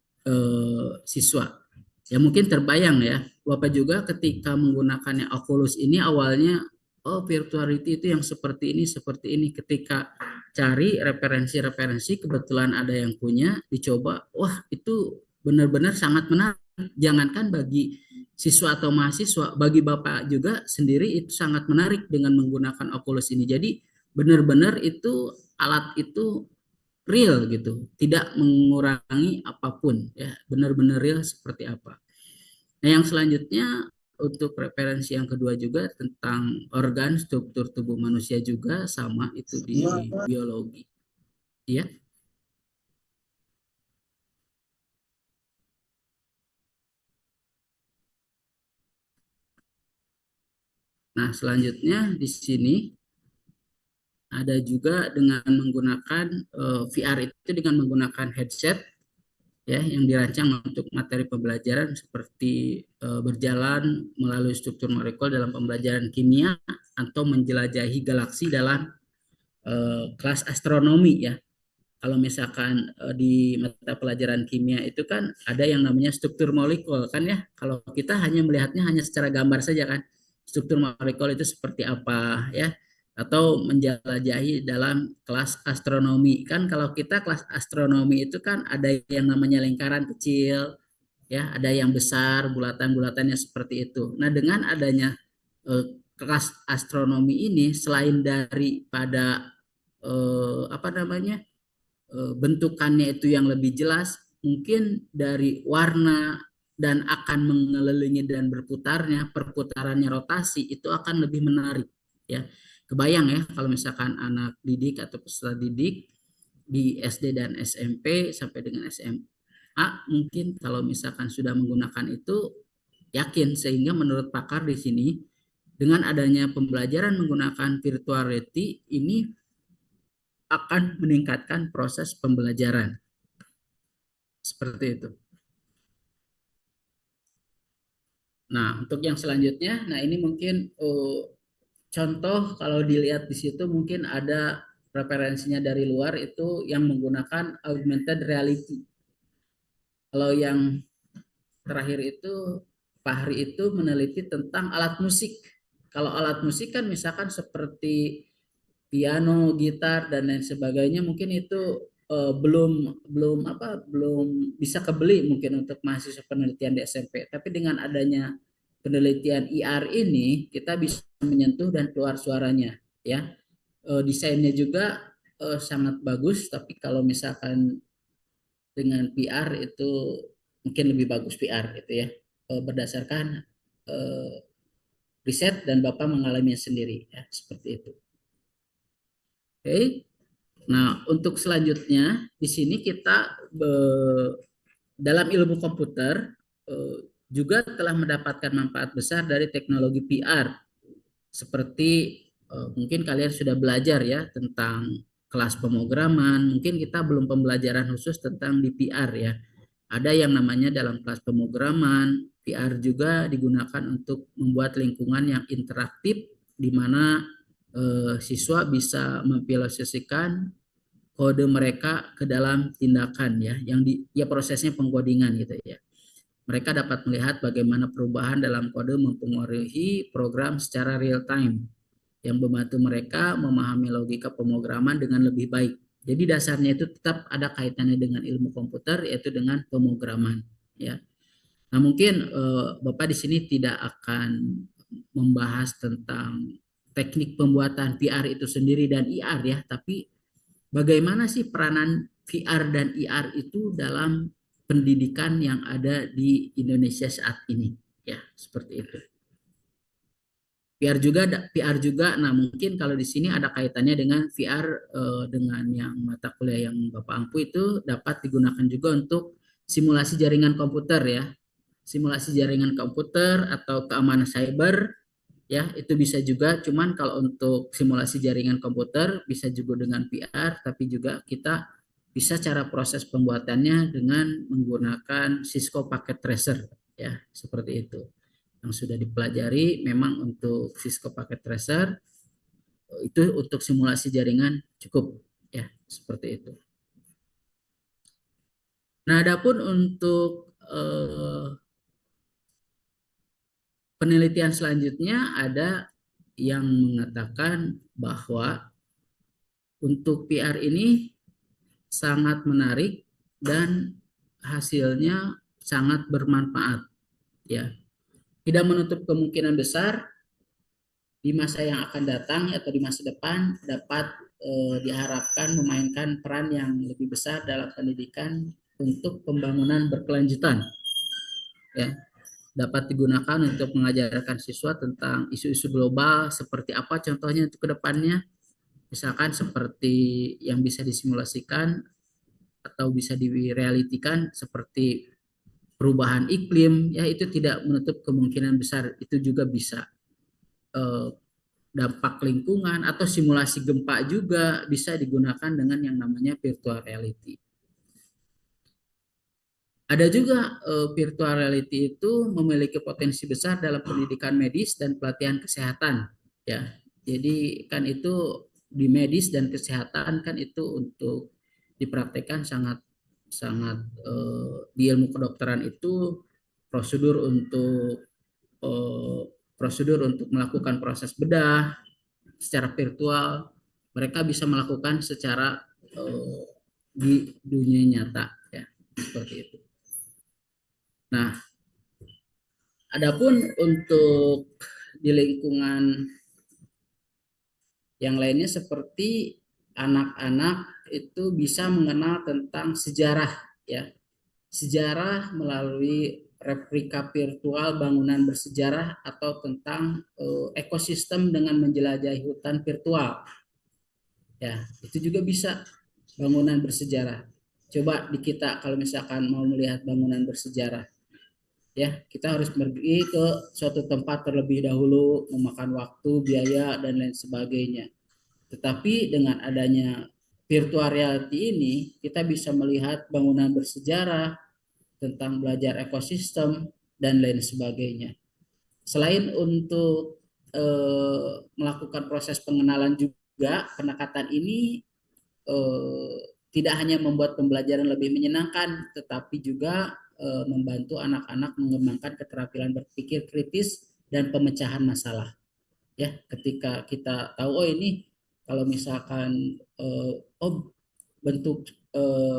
siswa. Ya mungkin terbayang ya, Bapak juga ketika menggunakannya Oculus ini awalnya, oh virtual reality itu yang seperti ini. Ketika cari referensi-referensi, kebetulan ada yang punya, dicoba, wah itu benar-benar sangat menarik. Jangankan bagi siswa atau mahasiswa, bagi Bapak juga sendiri itu sangat menarik dengan menggunakan Oculus ini. Jadi benar-benar itu alat itu real gitu, tidak mengurangi apapun ya, benar-benar real seperti apa. Nah, yang selanjutnya untuk referensi yang kedua juga tentang organ struktur tubuh manusia juga sama itu di biologi. Ya. Nah, selanjutnya di sini ada juga dengan menggunakan VR itu dengan menggunakan headset ya yang dirancang untuk materi pembelajaran seperti berjalan melalui struktur molekul dalam pembelajaran kimia atau menjelajahi galaksi dalam kelas astronomi ya. Kalau misalkan di mata pelajaran kimia itu kan ada yang namanya struktur molekul kan ya. Kalau kita hanya melihatnya hanya secara gambar saja kan. Struktur molekul itu seperti apa ya. Atau menjelajahi dalam kelas astronomi. Kan kalau kita kelas astronomi itu kan ada yang namanya lingkaran kecil ya, ada yang besar, bulatan-bulatannya seperti itu. Nah, dengan adanya kelas astronomi ini selain daripada apa namanya? Bentukannya itu yang lebih jelas, mungkin dari warna dan akan mengelilingi dan berputarnya, perputarannya rotasi itu akan lebih menarik ya. Kebayang ya kalau misalkan anak didik atau peserta didik di SD dan SMP sampai dengan SMA mungkin kalau misalkan sudah menggunakan itu yakin, sehingga menurut pakar di sini dengan adanya pembelajaran menggunakan virtual reality ini akan meningkatkan proses pembelajaran. Seperti itu. Nah, untuk yang selanjutnya, nah ini mungkin contoh kalau dilihat di situ mungkin ada referensinya dari luar itu yang menggunakan augmented reality. Kalau yang terakhir itu Fahri itu meneliti tentang alat musik. Kalau alat musik kan misalkan seperti piano, gitar dan lain sebagainya mungkin itu belum bisa kebeli mungkin untuk mahasiswa penelitian di SMP. Tapi dengan adanya penelitian IR ini kita bisa menyentuh dan keluar suaranya ya. Desainnya juga sangat bagus, tapi kalau misalkan dengan PR itu mungkin lebih bagus PR gitu ya. Berdasarkan riset dan Bapak mengalaminya sendiri ya, seperti itu. Oke. Nah, untuk selanjutnya di sini kita dalam ilmu komputer juga telah mendapatkan manfaat besar dari teknologi PR. Seperti mungkin kalian sudah belajar ya tentang kelas pemrograman, mungkin kita belum pembelajaran khusus tentang di PR ya. Ada yang namanya dalam kelas pemrograman, PR juga digunakan untuk membuat lingkungan yang interaktif di mana siswa bisa memfilosofisikan kode mereka ke dalam tindakan ya, yang ya prosesnya pengkodingan gitu ya. Mereka dapat melihat bagaimana perubahan dalam kode mempengaruhi program secara real time yang membantu mereka memahami logika pemrograman dengan lebih baik. Jadi dasarnya itu tetap ada kaitannya dengan ilmu komputer, yaitu dengan pemrograman ya. Nah, mungkin Bapak di sini tidak akan membahas tentang teknik pembuatan VR itu sendiri dan IR ya, tapi bagaimana sih peranan VR dan IR itu dalam pendidikan yang ada di Indonesia saat ini ya, seperti itu. PR juga, nah mungkin kalau di sini ada kaitannya dengan VR dengan yang mata kuliah yang Bapak ampu itu dapat digunakan juga untuk simulasi jaringan komputer ya, simulasi jaringan komputer atau keamanan cyber Ya, itu bisa juga. Cuman kalau untuk simulasi jaringan komputer bisa juga dengan VR, tapi juga kita bisa cara proses pembuatannya dengan menggunakan Cisco Packet Tracer, ya, seperti itu. Yang sudah dipelajari memang untuk Cisco Packet Tracer itu untuk simulasi jaringan cukup, ya, seperti itu. Nah, adapun untuk penelitian selanjutnya ada yang mengatakan bahwa untuk PR ini sangat menarik dan hasilnya sangat bermanfaat, ya. Tidak menutup kemungkinan besar di masa yang akan datang atau di masa depan dapat diharapkan memainkan peran yang lebih besar dalam pendidikan untuk pembangunan berkelanjutan, ya. Dapat digunakan untuk mengajarkan siswa tentang isu-isu global seperti apa contohnya untuk kedepannya, misalkan seperti yang bisa disimulasikan atau bisa direalitikan seperti perubahan iklim, ya, itu tidak menutup kemungkinan besar itu juga bisa. Dampak lingkungan atau simulasi gempa juga bisa digunakan dengan yang namanya virtual reality. Ada juga virtual reality itu memiliki potensi besar dalam pendidikan medis dan pelatihan kesehatan, ya. Jadi kan itu di medis dan kesehatan kan itu untuk dipraktekkan sangat di ilmu kedokteran itu prosedur untuk melakukan proses bedah secara virtual mereka bisa melakukan secara di dunia nyata, ya, seperti itu. Nah, adapun untuk di lingkungan yang lainnya seperti anak-anak itu bisa mengenal tentang sejarah, ya. Sejarah melalui replika virtual bangunan bersejarah atau tentang ekosistem dengan menjelajahi hutan virtual. Ya, itu juga bisa bangunan bersejarah. Coba di kita kalau misalkan mau melihat bangunan bersejarah, ya, kita harus pergi ke suatu tempat terlebih dahulu, memakan waktu, biaya, dan lain sebagainya. Tetapi dengan adanya virtual reality ini, kita bisa melihat bangunan bersejarah, tentang belajar ekosistem, dan lain sebagainya. Selain untuk melakukan proses pengenalan juga, pendekatan ini tidak hanya membuat pembelajaran lebih menyenangkan, tetapi juga membantu anak-anak mengembangkan keterampilan berpikir kritis dan pemecahan masalah. Ya, ketika kita tahu ini kalau misalkan bentuk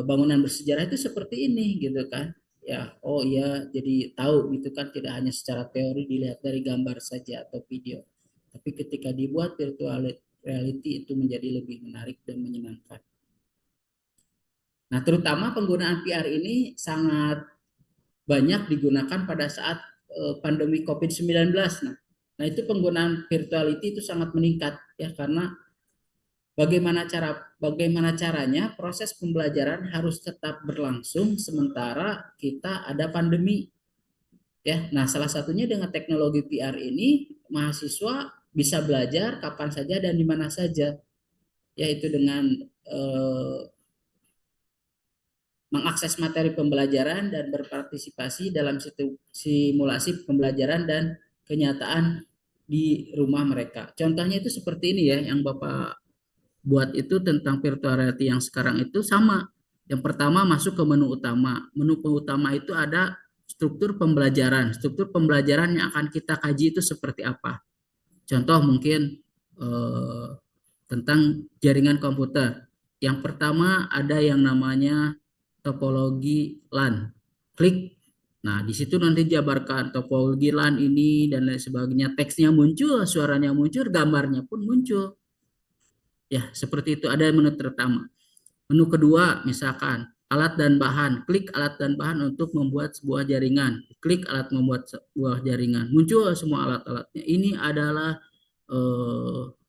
bangunan bersejarah itu seperti ini gitu kan. Ya, oh iya, jadi tahu gitu kan, tidak hanya secara teori dilihat dari gambar saja atau video. Tapi ketika dibuat virtual reality itu menjadi lebih menarik dan menyenangkan. Nah, terutama penggunaan VR ini sangat banyak digunakan pada saat pandemi COVID-19. Nah, itu penggunaan virtuality itu sangat meningkat, ya, karena bagaimana caranya proses pembelajaran harus tetap berlangsung sementara kita ada pandemi, ya. Nah, salah satunya dengan teknologi VR ini mahasiswa bisa belajar kapan saja dan di mana saja, yaitu dengan mengakses materi pembelajaran dan berpartisipasi dalam simulasi pembelajaran dan kenyataan di rumah mereka. Contohnya itu seperti ini, ya, yang Bapak buat itu tentang virtual reality yang sekarang itu sama. Yang pertama masuk ke menu utama. Menu utama itu ada struktur pembelajaran. Struktur pembelajaran yang akan kita kaji itu seperti apa. Contoh mungkin tentang jaringan komputer. Yang pertama ada yang namanya topologi LAN. Klik. Nah, di situ nanti jabarkan topologi LAN ini dan lain sebagainya. Teksnya muncul, suaranya muncul, gambarnya pun muncul. Ya, seperti itu. Ada menu pertama. Menu kedua, misalkan alat dan bahan. Klik alat dan bahan untuk membuat sebuah jaringan. Klik alat membuat sebuah jaringan. Muncul semua alat-alatnya. Ini adalah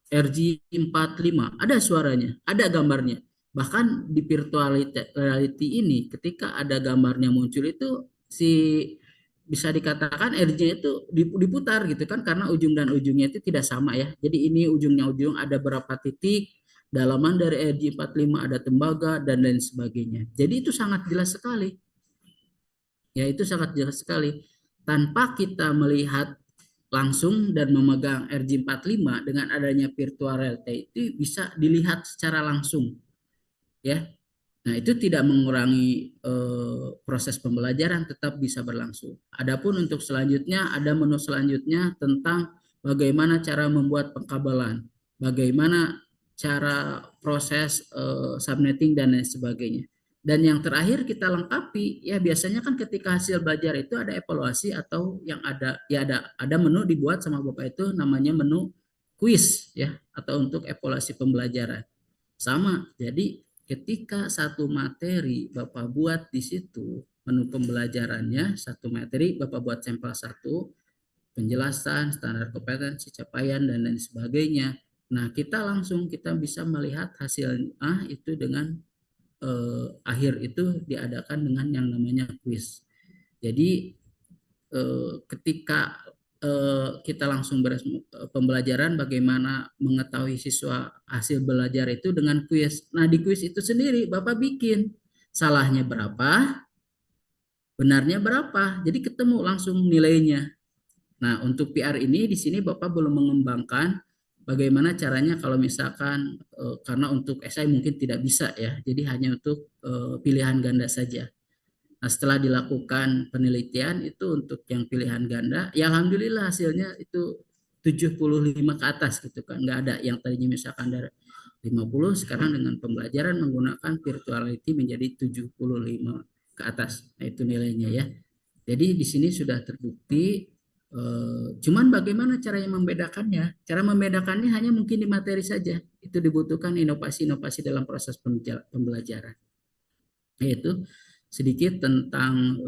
RJ45. Ada suaranya, ada gambarnya. Bahkan di virtual reality ini, ketika ada gambarnya muncul itu, si bisa dikatakan energinya itu diputar gitu kan, karena ujung dan ujungnya itu tidak sama ya. Jadi ini ujungnya ujung ada berapa titik, dalaman dari RJ45 ada tembaga dan lain sebagainya. Jadi itu sangat jelas sekali. Ya, itu sangat jelas sekali. Tanpa kita melihat langsung dan memegang RJ45 dengan adanya virtual reality itu bisa dilihat secara langsung. Ya. Nah, itu tidak mengurangi proses pembelajaran, tetap bisa berlangsung. Adapun untuk selanjutnya, ada menu selanjutnya tentang bagaimana cara membuat pengkabelan, bagaimana cara proses subnetting dan lain sebagainya. Dan yang terakhir kita lengkapi, ya biasanya kan ketika hasil belajar itu ada evaluasi atau yang ada ya ada menu dibuat sama Bapak itu namanya menu quiz ya, atau untuk evaluasi pembelajaran. Sama, jadi ketika satu materi Bapak buat di situ menu pembelajarannya, satu materi Bapak buat sampel 1, penjelasan, standar kompetensi, capaian dan lain sebagainya. Nah, kita bisa melihat hasilnya itu dengan akhir itu diadakan dengan yang namanya quiz. Jadi ketika kita langsung pembelajaran bagaimana mengetahui siswa hasil belajar itu dengan kuis. Nah, di kuis itu sendiri Bapak bikin salahnya berapa, benarnya berapa. Jadi ketemu langsung nilainya. Nah, untuk PR ini di sini Bapak belum mengembangkan bagaimana caranya kalau misalkan karena untuk esai mungkin tidak bisa ya. Jadi hanya untuk pilihan ganda saja. Nah, setelah dilakukan penelitian itu untuk yang pilihan ganda, ya alhamdulillah hasilnya itu 75 ke atas gitu kan. Nggak ada yang tadinya misalkan dari 50, sekarang dengan pembelajaran menggunakan virtuality menjadi 75 ke atas. Nah, itu nilainya ya. Jadi di sini sudah terbukti. Cuman bagaimana caranya membedakannya? Cara membedakannya hanya mungkin di materi saja. Itu dibutuhkan inovasi-inovasi dalam proses pembelajaran. Yaitu sedikit tentang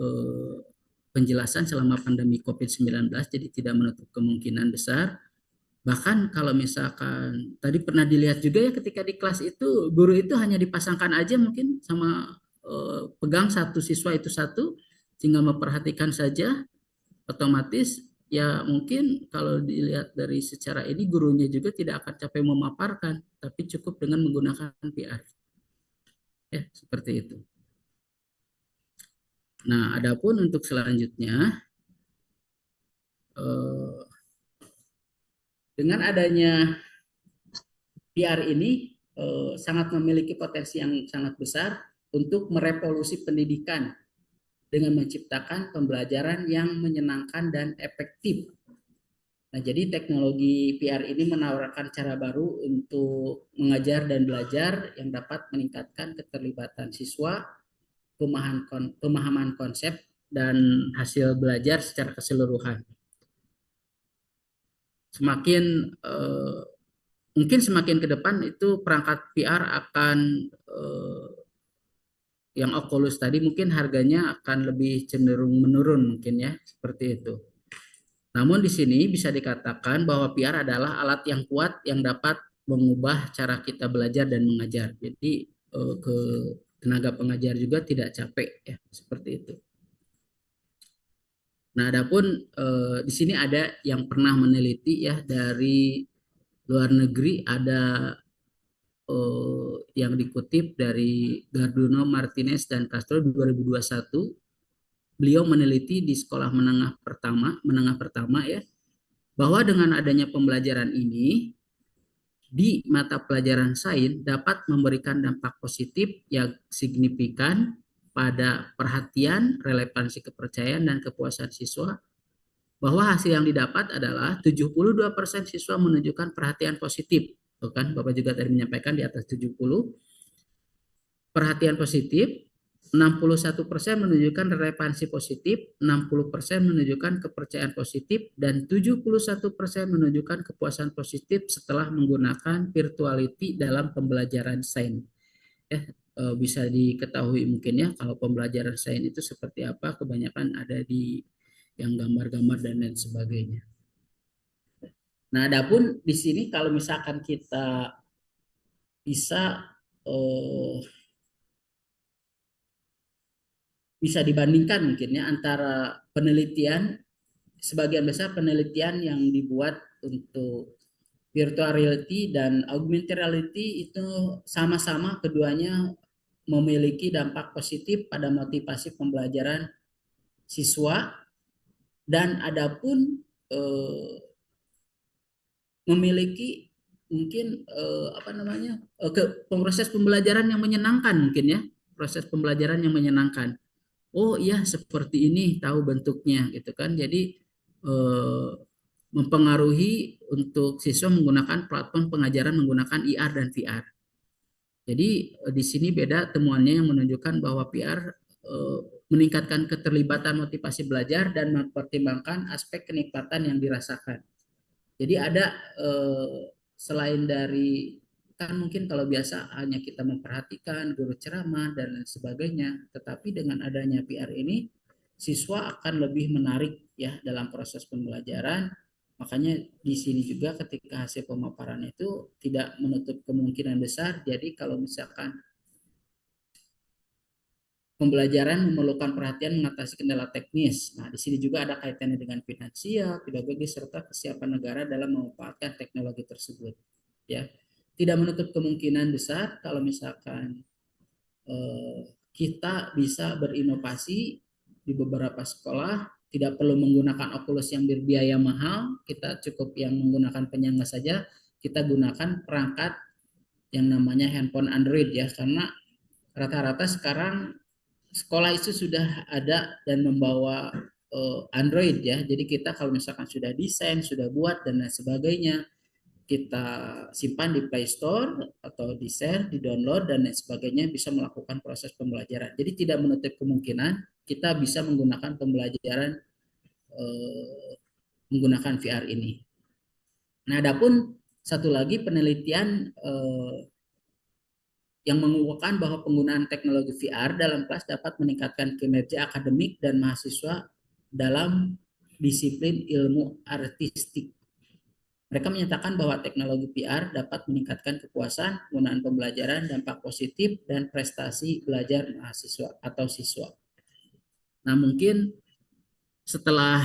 penjelasan selama pandemi COVID-19, jadi tidak menutup kemungkinan besar. Bahkan kalau misalkan tadi pernah dilihat juga ya ketika di kelas itu guru itu hanya dipasangkan aja mungkin sama pegang satu siswa itu satu, tinggal memperhatikan saja, otomatis ya mungkin kalau dilihat dari secara ini gurunya juga tidak akan capek memaparkan, tapi cukup dengan menggunakan PR. Ya, seperti itu. Nah, adapun untuk selanjutnya dengan adanya PR ini sangat memiliki potensi yang sangat besar untuk merevolusi pendidikan dengan menciptakan pembelajaran yang menyenangkan dan efektif. Nah, jadi teknologi PR ini menawarkan cara baru untuk mengajar dan belajar yang dapat meningkatkan keterlibatan siswa, pemahaman konsep, dan hasil belajar secara keseluruhan. Mungkin semakin ke depan itu perangkat PR akan yang Oculus tadi mungkin harganya akan lebih cenderung menurun mungkin ya, seperti itu. Namun di sini bisa dikatakan bahwa PR adalah alat yang kuat yang dapat mengubah cara kita belajar dan mengajar. Jadi ke tenaga pengajar juga tidak capek ya, seperti itu. Nah, adapun di sini ada yang pernah meneliti ya dari luar negeri, ada yang dikutip dari Garduno, Martinez, dan Castro 2021. Beliau meneliti di sekolah menengah pertama ya, bahwa dengan adanya pembelajaran ini di mata pelajaran sains dapat memberikan dampak positif yang signifikan pada perhatian, relevansi kepercayaan, dan kepuasan siswa, bahwa hasil yang didapat adalah 72% siswa menunjukkan perhatian positif. Tuh kan, Bapak juga tadi menyampaikan di atas 70. Perhatian positif, 61% menunjukkan relevansi positif, 60% menunjukkan kepercayaan positif, dan 71% menunjukkan kepuasan positif setelah menggunakan virtuality dalam pembelajaran sains. Bisa diketahui mungkin ya kalau pembelajaran sains itu seperti apa, kebanyakan ada di yang gambar-gambar dan lain sebagainya. Nah, adapun di sini kalau misalkan kita bisa bisa dibandingkan mungkin ya antara penelitian, sebagian besar penelitian yang dibuat untuk virtual reality dan augmented reality itu sama-sama keduanya memiliki dampak positif pada motivasi pembelajaran siswa, dan adapun memiliki mungkin proses pembelajaran yang menyenangkan mungkin ya, proses pembelajaran yang menyenangkan. Oh iya seperti ini, tahu bentuknya gitu kan. Jadi mempengaruhi untuk siswa menggunakan platform pengajaran menggunakan IR dan VR. Jadi di sini beda temuannya yang menunjukkan bahwa VR meningkatkan keterlibatan motivasi belajar dan mempertimbangkan aspek kenikmatan yang dirasakan. Jadi ada selain dari, kan mungkin kalau biasa hanya kita memperhatikan guru ceramah dan lain sebagainya, tetapi dengan adanya VR ini siswa akan lebih menarik ya dalam proses pembelajaran. Makanya di sini juga ketika hasil pemaparan itu tidak menutup kemungkinan besar. Jadi kalau misalkan pembelajaran memerlukan perhatian mengatasi kendala teknis. Nah, di sini juga ada kaitannya dengan finansial, pedagogi, serta kesiapan negara dalam memanfaatkan teknologi tersebut. Ya, tidak menutup kemungkinan besar kalau misalkan kita bisa berinovasi di beberapa sekolah, tidak perlu menggunakan Oculus yang berbiaya mahal, kita cukup yang menggunakan penyangga saja, kita gunakan perangkat yang namanya handphone Android ya, karena rata-rata sekarang sekolah itu sudah ada dan membawa Android ya. Jadi kita kalau misalkan sudah desain, sudah buat dan lain sebagainya, kita simpan di Play Store atau di share, di download dan lain sebagainya, bisa melakukan proses pembelajaran. Jadi tidak menutup kemungkinan kita bisa menggunakan pembelajaran menggunakan VR ini. Nah, adapun satu lagi penelitian yang mengukuhkan bahwa penggunaan teknologi VR dalam kelas dapat meningkatkan kinerja akademik dan mahasiswa dalam disiplin ilmu artistik. Mereka menyatakan bahwa teknologi VR dapat meningkatkan kepuasan, penggunaan pembelajaran, dampak positif, dan prestasi belajar mahasiswa atau siswa. Nah, mungkin setelah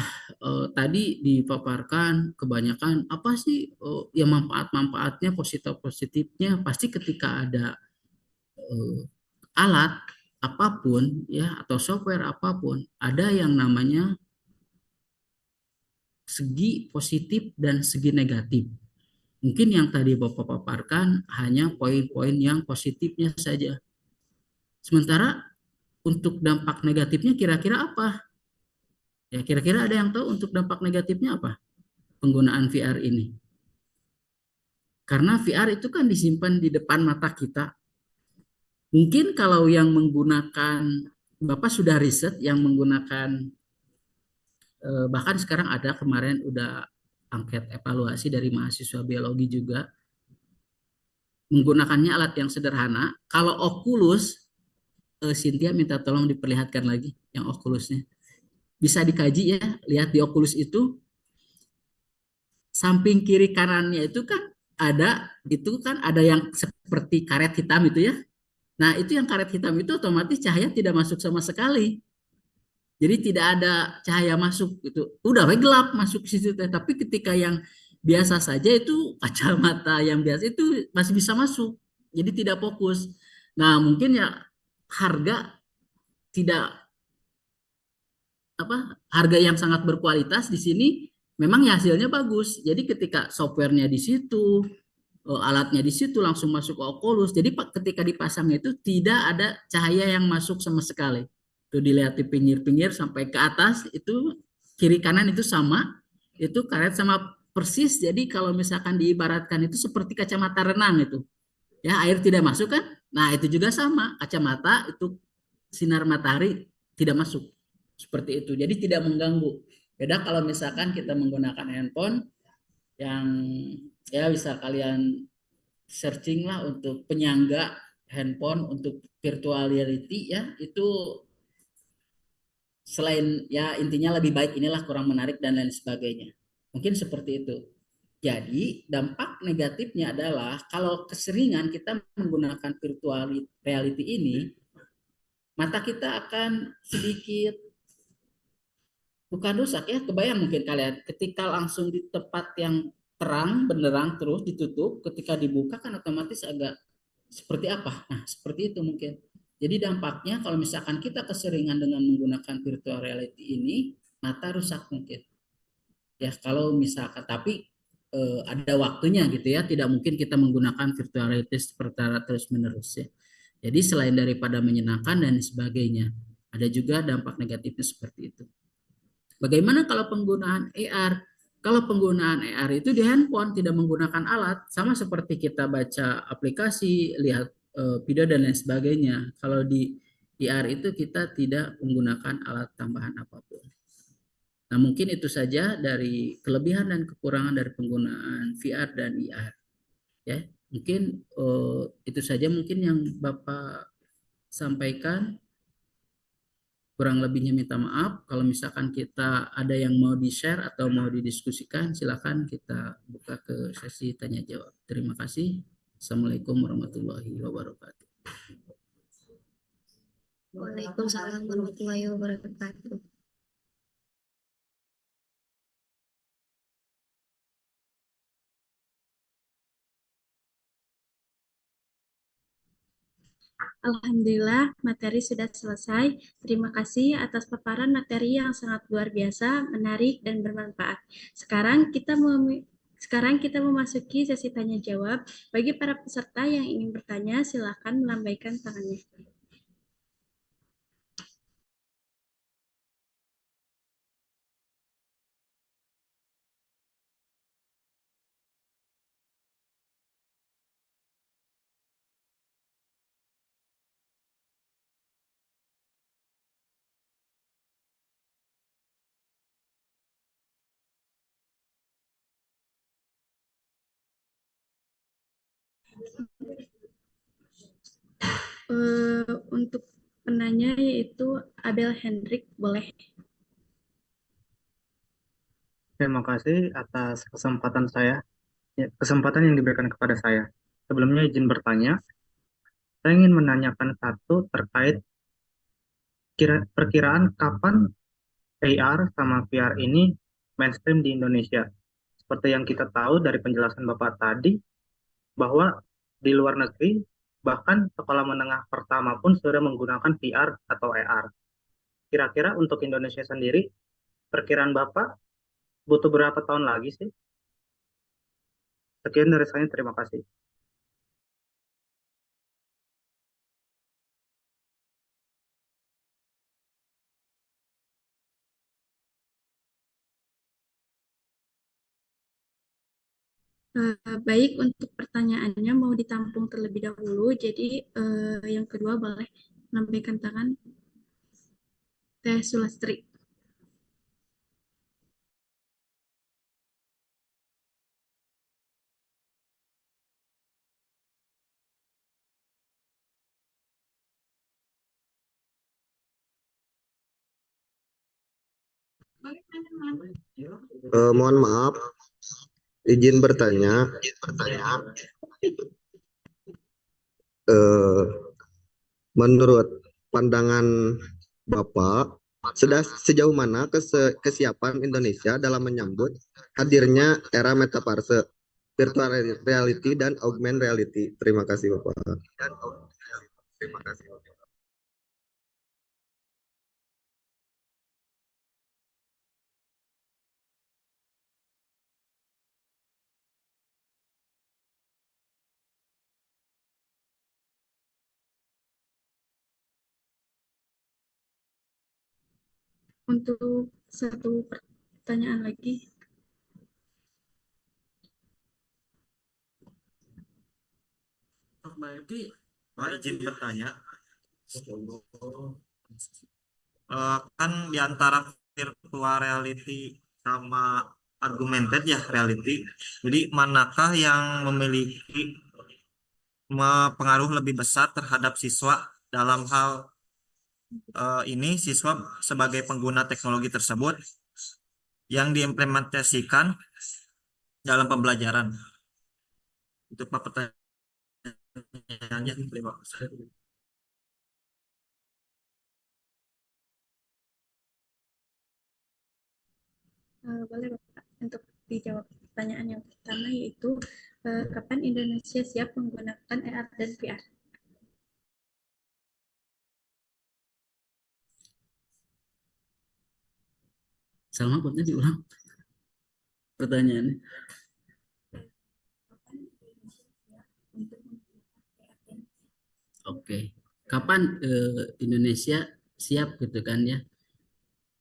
tadi dipaparkan kebanyakan apa sih yang manfaat-manfaatnya, positif-positifnya, pasti ketika ada alat apapun ya atau software apapun ada yang namanya segi positif dan segi negatif. Mungkin yang tadi Bapak paparkan hanya poin-poin yang positifnya saja. Sementara untuk dampak negatifnya kira-kira apa? Ya kira-kira ada yang tahu untuk dampak negatifnya apa? Penggunaan VR ini. Karena VR itu kan disimpan di depan mata kita. Mungkin kalau yang menggunakan, Bapak sudah riset yang menggunakan, bahkan sekarang ada kemarin udah angket evaluasi dari mahasiswa biologi juga, menggunakannya alat yang sederhana. Kalau Oculus, Cynthia minta tolong diperlihatkan lagi yang Oculusnya. Bisa dikaji ya, lihat di Oculus itu, samping kiri kanannya itu kan ada yang seperti karet hitam itu ya. Nah, itu yang karet hitam itu otomatis cahaya tidak masuk sama sekali. Jadi tidak ada cahaya masuk gitu. Udah gelap masuk ke situ. Tapi ketika yang biasa saja itu kacamata yang biasa itu masih bisa masuk. Jadi tidak fokus. Nah, mungkin ya harga tidak harga yang sangat berkualitas di sini memang ya hasilnya bagus. Jadi ketika softwarenya di situ, alatnya di situ langsung masuk ke Oculus. Jadi ketika dipasang itu tidak ada cahaya yang masuk sama sekali. Itu dilihat di pinggir-pinggir sampai ke atas itu kiri kanan itu sama, itu karet sama persis. Jadi kalau misalkan diibaratkan itu seperti kacamata renang itu, ya air tidak masuk kan? Nah itu juga sama, kacamata itu sinar matahari tidak masuk seperti itu. Jadi tidak mengganggu. Beda kalau misalkan kita menggunakan handphone yang ya bisa kalian searching lah untuk penyangga handphone untuk virtual reality ya, itu selain ya intinya lebih baik inilah kurang menarik dan lain sebagainya. Mungkin seperti itu. Jadi dampak negatifnya adalah kalau keseringan kita menggunakan virtual reality ini, mata kita akan sedikit bukan rusak ya, kebayang mungkin kalian ketika langsung di tempat yang terang benderang terus ditutup, ketika dibuka kan otomatis agak seperti apa. Nah, seperti itu mungkin. Jadi dampaknya kalau misalkan kita keseringan dengan menggunakan virtual reality ini, mata rusak mungkin. Ya, kalau misalkan tapi ada waktunya gitu ya, tidak mungkin kita menggunakan virtual reality secara terus-menerus ya. Jadi selain daripada menyenangkan dan sebagainya, ada juga dampak negatifnya seperti itu. Bagaimana kalau penggunaan AR? Kalau penggunaan AR itu di handphone tidak menggunakan alat, sama seperti kita baca aplikasi, lihat video dan lain sebagainya. Kalau di AR itu kita tidak menggunakan alat tambahan apapun. Nah, mungkin itu saja dari kelebihan dan kekurangan dari penggunaan VR dan IR. Ya, mungkin itu saja mungkin yang Bapak sampaikan. Kurang lebihnya minta maaf. Kalau misalkan kita ada yang mau di-share atau mau didiskusikan, silakan kita buka ke sesi tanya jawab. Terima kasih. Assalamualaikum warahmatullahi wabarakatuh. Waalaikumsalam warahmatullahi wabarakatuh. Alhamdulillah, materi sudah selesai. Terima kasih atas paparan materi yang sangat luar biasa, menarik, dan bermanfaat. Sekarang kita memasuki sesi tanya jawab. Bagi para peserta yang ingin bertanya, silakan melambaikan tangannya. Untuk penanya yaitu Abel Hendrik, boleh. Terima kasih atas kesempatan yang diberikan kepada saya. Sebelumnya izin bertanya, saya ingin menanyakan satu terkait perkiraan kapan AR sama VR ini mainstream di Indonesia. Seperti yang kita tahu dari penjelasan Bapak tadi, bahwa di luar negeri, bahkan sekolah menengah pertama pun sudah menggunakan VR atau AR. Kira-kira untuk Indonesia sendiri, perkiraan Bapak butuh berapa tahun lagi sih? Sekian dari saya, terima kasih. Baik, untuk pertanyaannya mau ditampung terlebih dahulu, jadi yang kedua boleh melambaikan tangan. Teh Sulastri. Mohon maaf, izin bertanya. Menurut pandangan Bapak, sudah sejauh mana kesiapan Indonesia dalam menyambut hadirnya era metaverse, virtual reality, dan augmented reality? Terima kasih, Bapak. Untuk satu pertanyaan lagi. Berarti izin bertanya, kan di antara virtual reality sama augmented ya reality, jadi manakah yang memiliki pengaruh lebih besar terhadap siswa dalam hal ini siswa sebagai pengguna teknologi tersebut yang diimplementasikan dalam pembelajaran? Itu Pak pertanyaannya. Terima kasih. Boleh Bapak untuk dijawab pertanyaan yang pertama yaitu kapan Indonesia siap menggunakan AR dan VR? Salma, boleh diulang pertanyaannya? Oke, kapan Indonesia siap gitu kan ya?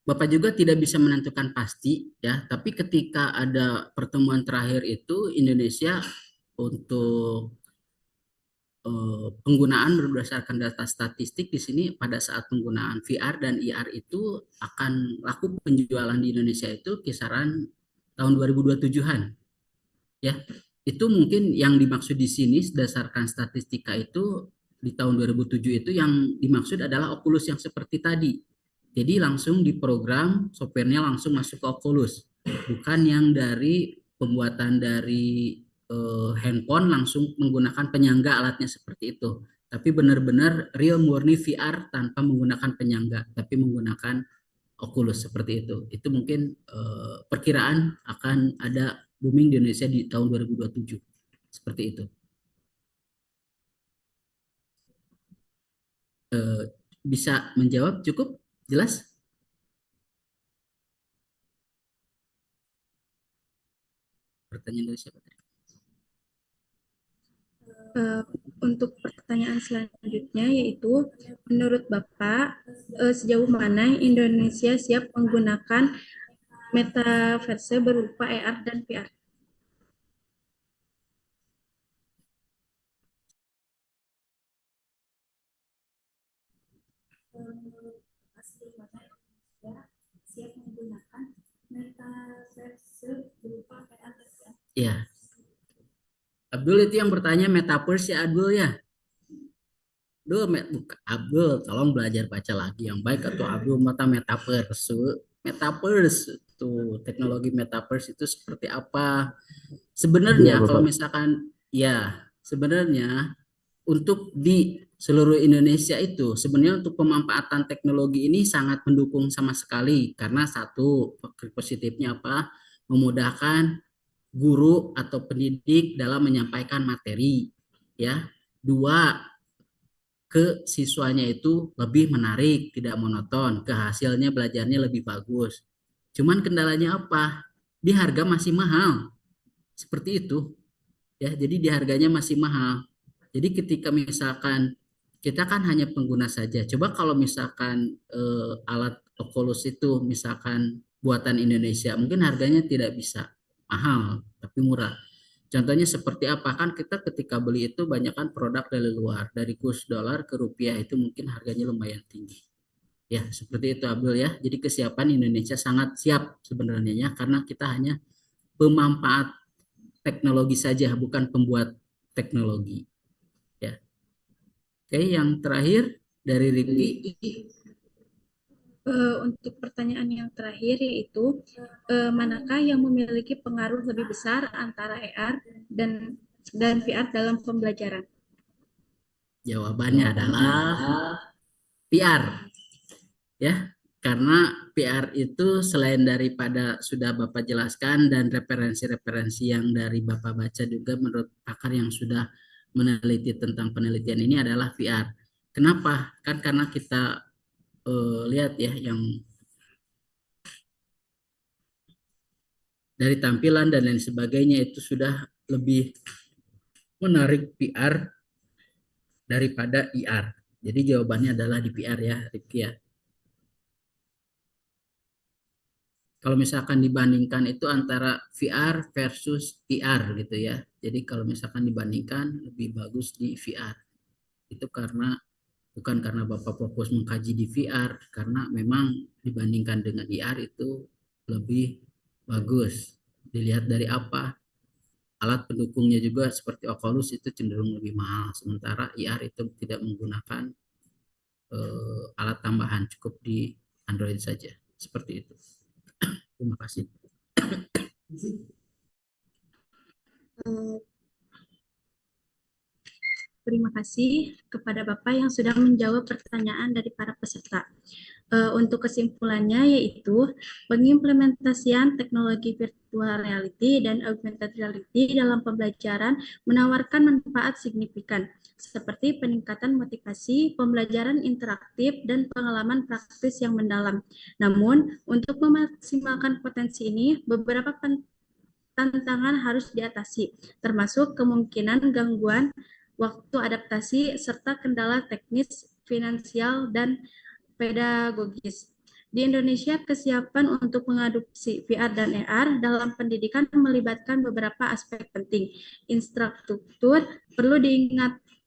Bapak juga tidak bisa menentukan pasti ya, tapi ketika ada pertemuan terakhir itu Indonesia untuk penggunaan berdasarkan data statistik di sini pada saat penggunaan VR dan IR itu akan laku penjualan di Indonesia itu kisaran tahun 2027-an ya. Itu mungkin yang dimaksud di sini berdasarkan statistika itu di tahun 2007 itu yang dimaksud adalah Oculus yang seperti tadi. Jadi langsung diprogram softwarenya langsung masuk ke Oculus, bukan yang dari pembuatan dari handphone langsung menggunakan penyangga alatnya seperti itu. Tapi benar-benar real murni VR tanpa menggunakan penyangga, tapi menggunakan Oculus seperti itu. Itu mungkin perkiraan akan ada booming di Indonesia di tahun 2027. Seperti itu. Bisa menjawab cukup jelas? Pertanyaan dari siapa tadi? Untuk pertanyaan selanjutnya yaitu menurut Bapak sejauh mana Indonesia siap menggunakan metaverse berupa AR dan VR? Siap menggunakan metaverse berupa AR dan VR. Ya. Abdul itu yang bertanya metaverse ya Abdul ya. Abdul, tolong belajar baca lagi yang baik atau Abdul mata metaverse. Metaverse tuh teknologi metaverse itu seperti apa? Sebenarnya Iya, kalau Bapak. misalkan ya sebenarnya untuk di seluruh Indonesia itu sebenarnya untuk pemanfaatan teknologi ini sangat mendukung sama sekali karena satu positifnya apa? Memudahkan guru atau pendidik dalam menyampaikan materi ya. Dua, ke siswanya itu lebih menarik, tidak monoton, ke hasilnya belajarnya lebih bagus. Cuman kendalanya apa? Di harga masih mahal. Seperti itu. Ya, jadi di harganya masih mahal. Jadi ketika misalkan kita kan hanya pengguna saja. Coba kalau misalkan alat Oculus itu misalkan buatan Indonesia, mungkin harganya tidak bisa mahal, tapi murah. Contohnya seperti apa? Kan kita ketika beli itu banyak kan produk dari luar, dari kurs dolar ke rupiah itu mungkin harganya lumayan tinggi. Ya, seperti itu Abdul ya. Jadi kesiapan Indonesia sangat siap sebenarnya ya, karena kita hanya pemanfaat teknologi saja, bukan pembuat teknologi. Ya. Oke, yang terakhir dari Riki. Untuk pertanyaan yang terakhir yaitu manakah yang memiliki pengaruh lebih besar antara AR dan VR dalam pembelajaran? Jawabannya adalah PR. Ya, karena PR itu selain daripada sudah Bapak jelaskan dan referensi-referensi yang dari Bapak baca juga menurut pakar yang sudah meneliti tentang penelitian ini adalah VR. Kenapa? Kan karena kita lihat ya yang dari tampilan dan lain sebagainya itu sudah lebih menarik PR daripada IR. Jadi jawabannya adalah di PR ya, Rifki ya. Kalau misalkan dibandingkan itu antara VR versus IR gitu ya. Jadi kalau misalkan dibandingkan lebih bagus di VR. Itu karena bukan karena Bapak fokus mengkaji di VR, karena memang dibandingkan dengan IR itu lebih bagus. Dilihat dari apa? Alat pendukungnya juga seperti Oculus itu cenderung lebih mahal. Sementara IR itu tidak menggunakan alat tambahan, cukup di Android saja. Seperti itu. Terima kasih. Terima kasih kepada Bapak yang sudah menjawab pertanyaan dari para peserta. Untuk kesimpulannya yaitu pengimplementasian teknologi virtual reality dan augmented reality dalam pembelajaran menawarkan manfaat signifikan seperti peningkatan motivasi, pembelajaran interaktif, dan pengalaman praktis yang mendalam. Namun, untuk memaksimalkan potensi ini, beberapa tantangan harus diatasi, termasuk kemungkinan gangguan waktu adaptasi serta kendala teknis, finansial, dan pedagogis. Di Indonesia, kesiapan untuk mengadopsi VR dan AR dalam pendidikan melibatkan beberapa aspek penting. Infrastruktur perlu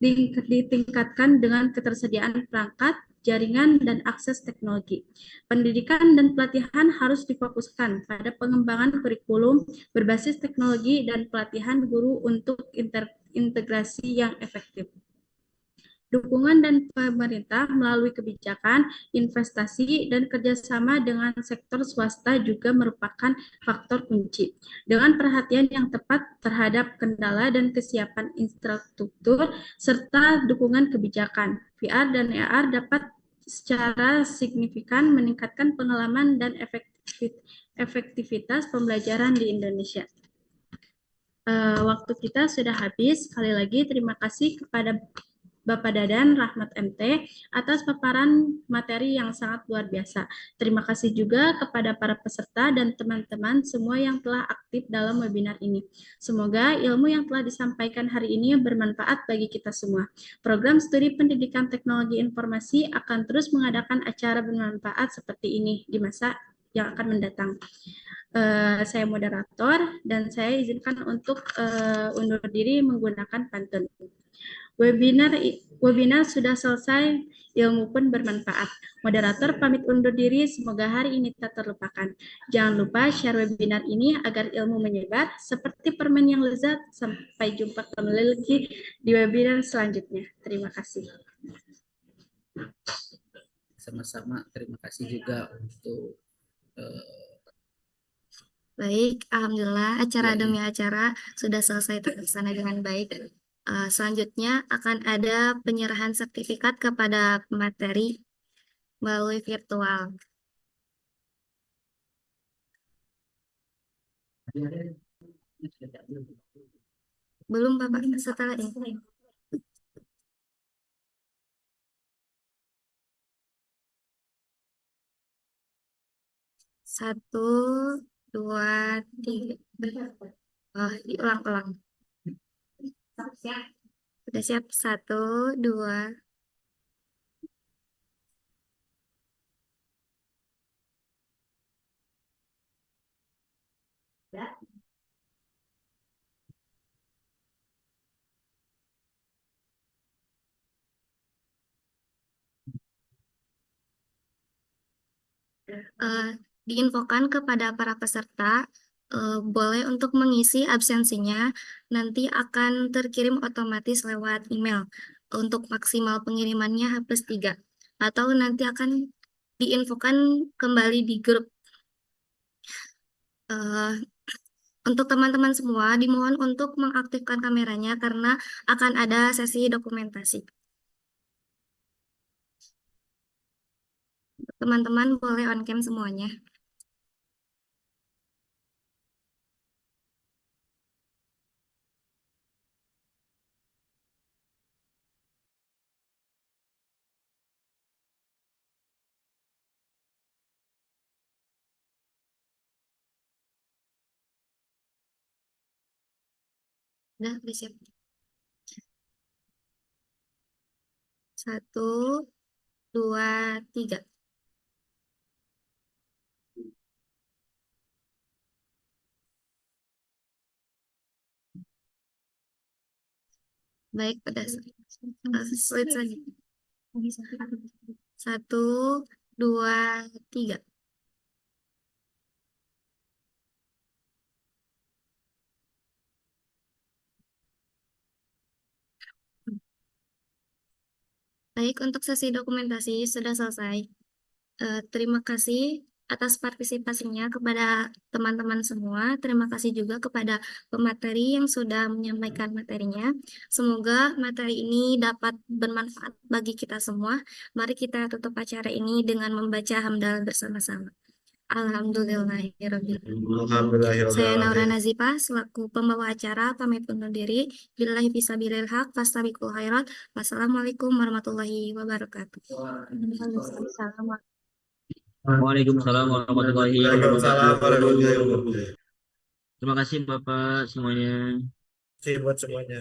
ditingkatkan dengan ketersediaan perangkat, jaringan, dan akses teknologi. Pendidikan dan pelatihan harus difokuskan pada pengembangan kurikulum berbasis teknologi dan pelatihan guru untuk integrasi yang efektif. Dukungan dan pemerintah melalui kebijakan, investasi, dan kerjasama dengan sektor swasta juga merupakan faktor kunci. Dengan perhatian yang tepat terhadap kendala dan kesiapan infrastruktur, serta dukungan kebijakan, VR dan AR dapat secara signifikan meningkatkan pengalaman dan efektivitas pembelajaran di Indonesia. Waktu kita sudah habis. Sekali lagi terima kasih kepada Bapak Dadan Rahmat MT atas paparan materi yang sangat luar biasa. Terima kasih juga kepada para peserta dan teman-teman semua yang telah aktif dalam webinar ini. Semoga ilmu yang telah disampaikan hari ini bermanfaat bagi kita semua. Program Studi Pendidikan Teknologi Informasi akan terus mengadakan acara bermanfaat seperti ini di masa yang akan mendatang. Saya moderator dan saya izinkan untuk undur diri menggunakan pantun. Webinar sudah selesai, ilmu pun bermanfaat. Moderator pamit undur diri, semoga hari ini tak terlupakan. Jangan lupa share webinar ini agar ilmu menyebar seperti permen yang lezat. Sampai jumpa kembali lagi di webinar selanjutnya. Terima kasih. Sama-sama, terima kasih juga untuk Baik, alhamdulillah acara Ya, demi acara sudah selesai terlaksana dengan baik. Selanjutnya akan ada penyerahan sertifikat kepada pemateri melalui virtual. Belum, Bapak, setelah ini. Satu, dua, tiga. Oh, diulang-ulang. Sudah siap? Satu, dua. Diinfokan kepada para peserta boleh untuk mengisi absensinya, nanti akan terkirim otomatis lewat email. Untuk maksimal pengirimannya H+3, atau nanti akan diinfokan kembali di grup. Untuk teman-teman semua, dimohon untuk mengaktifkan kameranya karena akan ada sesi dokumentasi. Teman-teman boleh on cam semuanya. Udah siap. Satu, dua, tiga. Baik, pada slide saja. Satu, dua, tiga. Baik, untuk sesi dokumentasi sudah selesai. Terima kasih atas partisipasinya kepada teman-teman semua. Terima kasih juga kepada pemateri yang sudah menyampaikan materinya. Semoga materi ini dapat bermanfaat bagi kita semua. Mari kita tutup acara ini dengan membaca hamdalah bersama-sama. Alhamdulillahirrahmanirrahim. Saya Naura Nazifah selaku pembawa acara pamit undur diri. Billahi fisabilil haq fastabiqul khairat. Wassalamualaikum warahmatullahi wabarakatuh. Waalaikumsalam warahmatullahi wabarakatuh. Terima kasih Bapak semuanya. Terima kasih buat semuanya.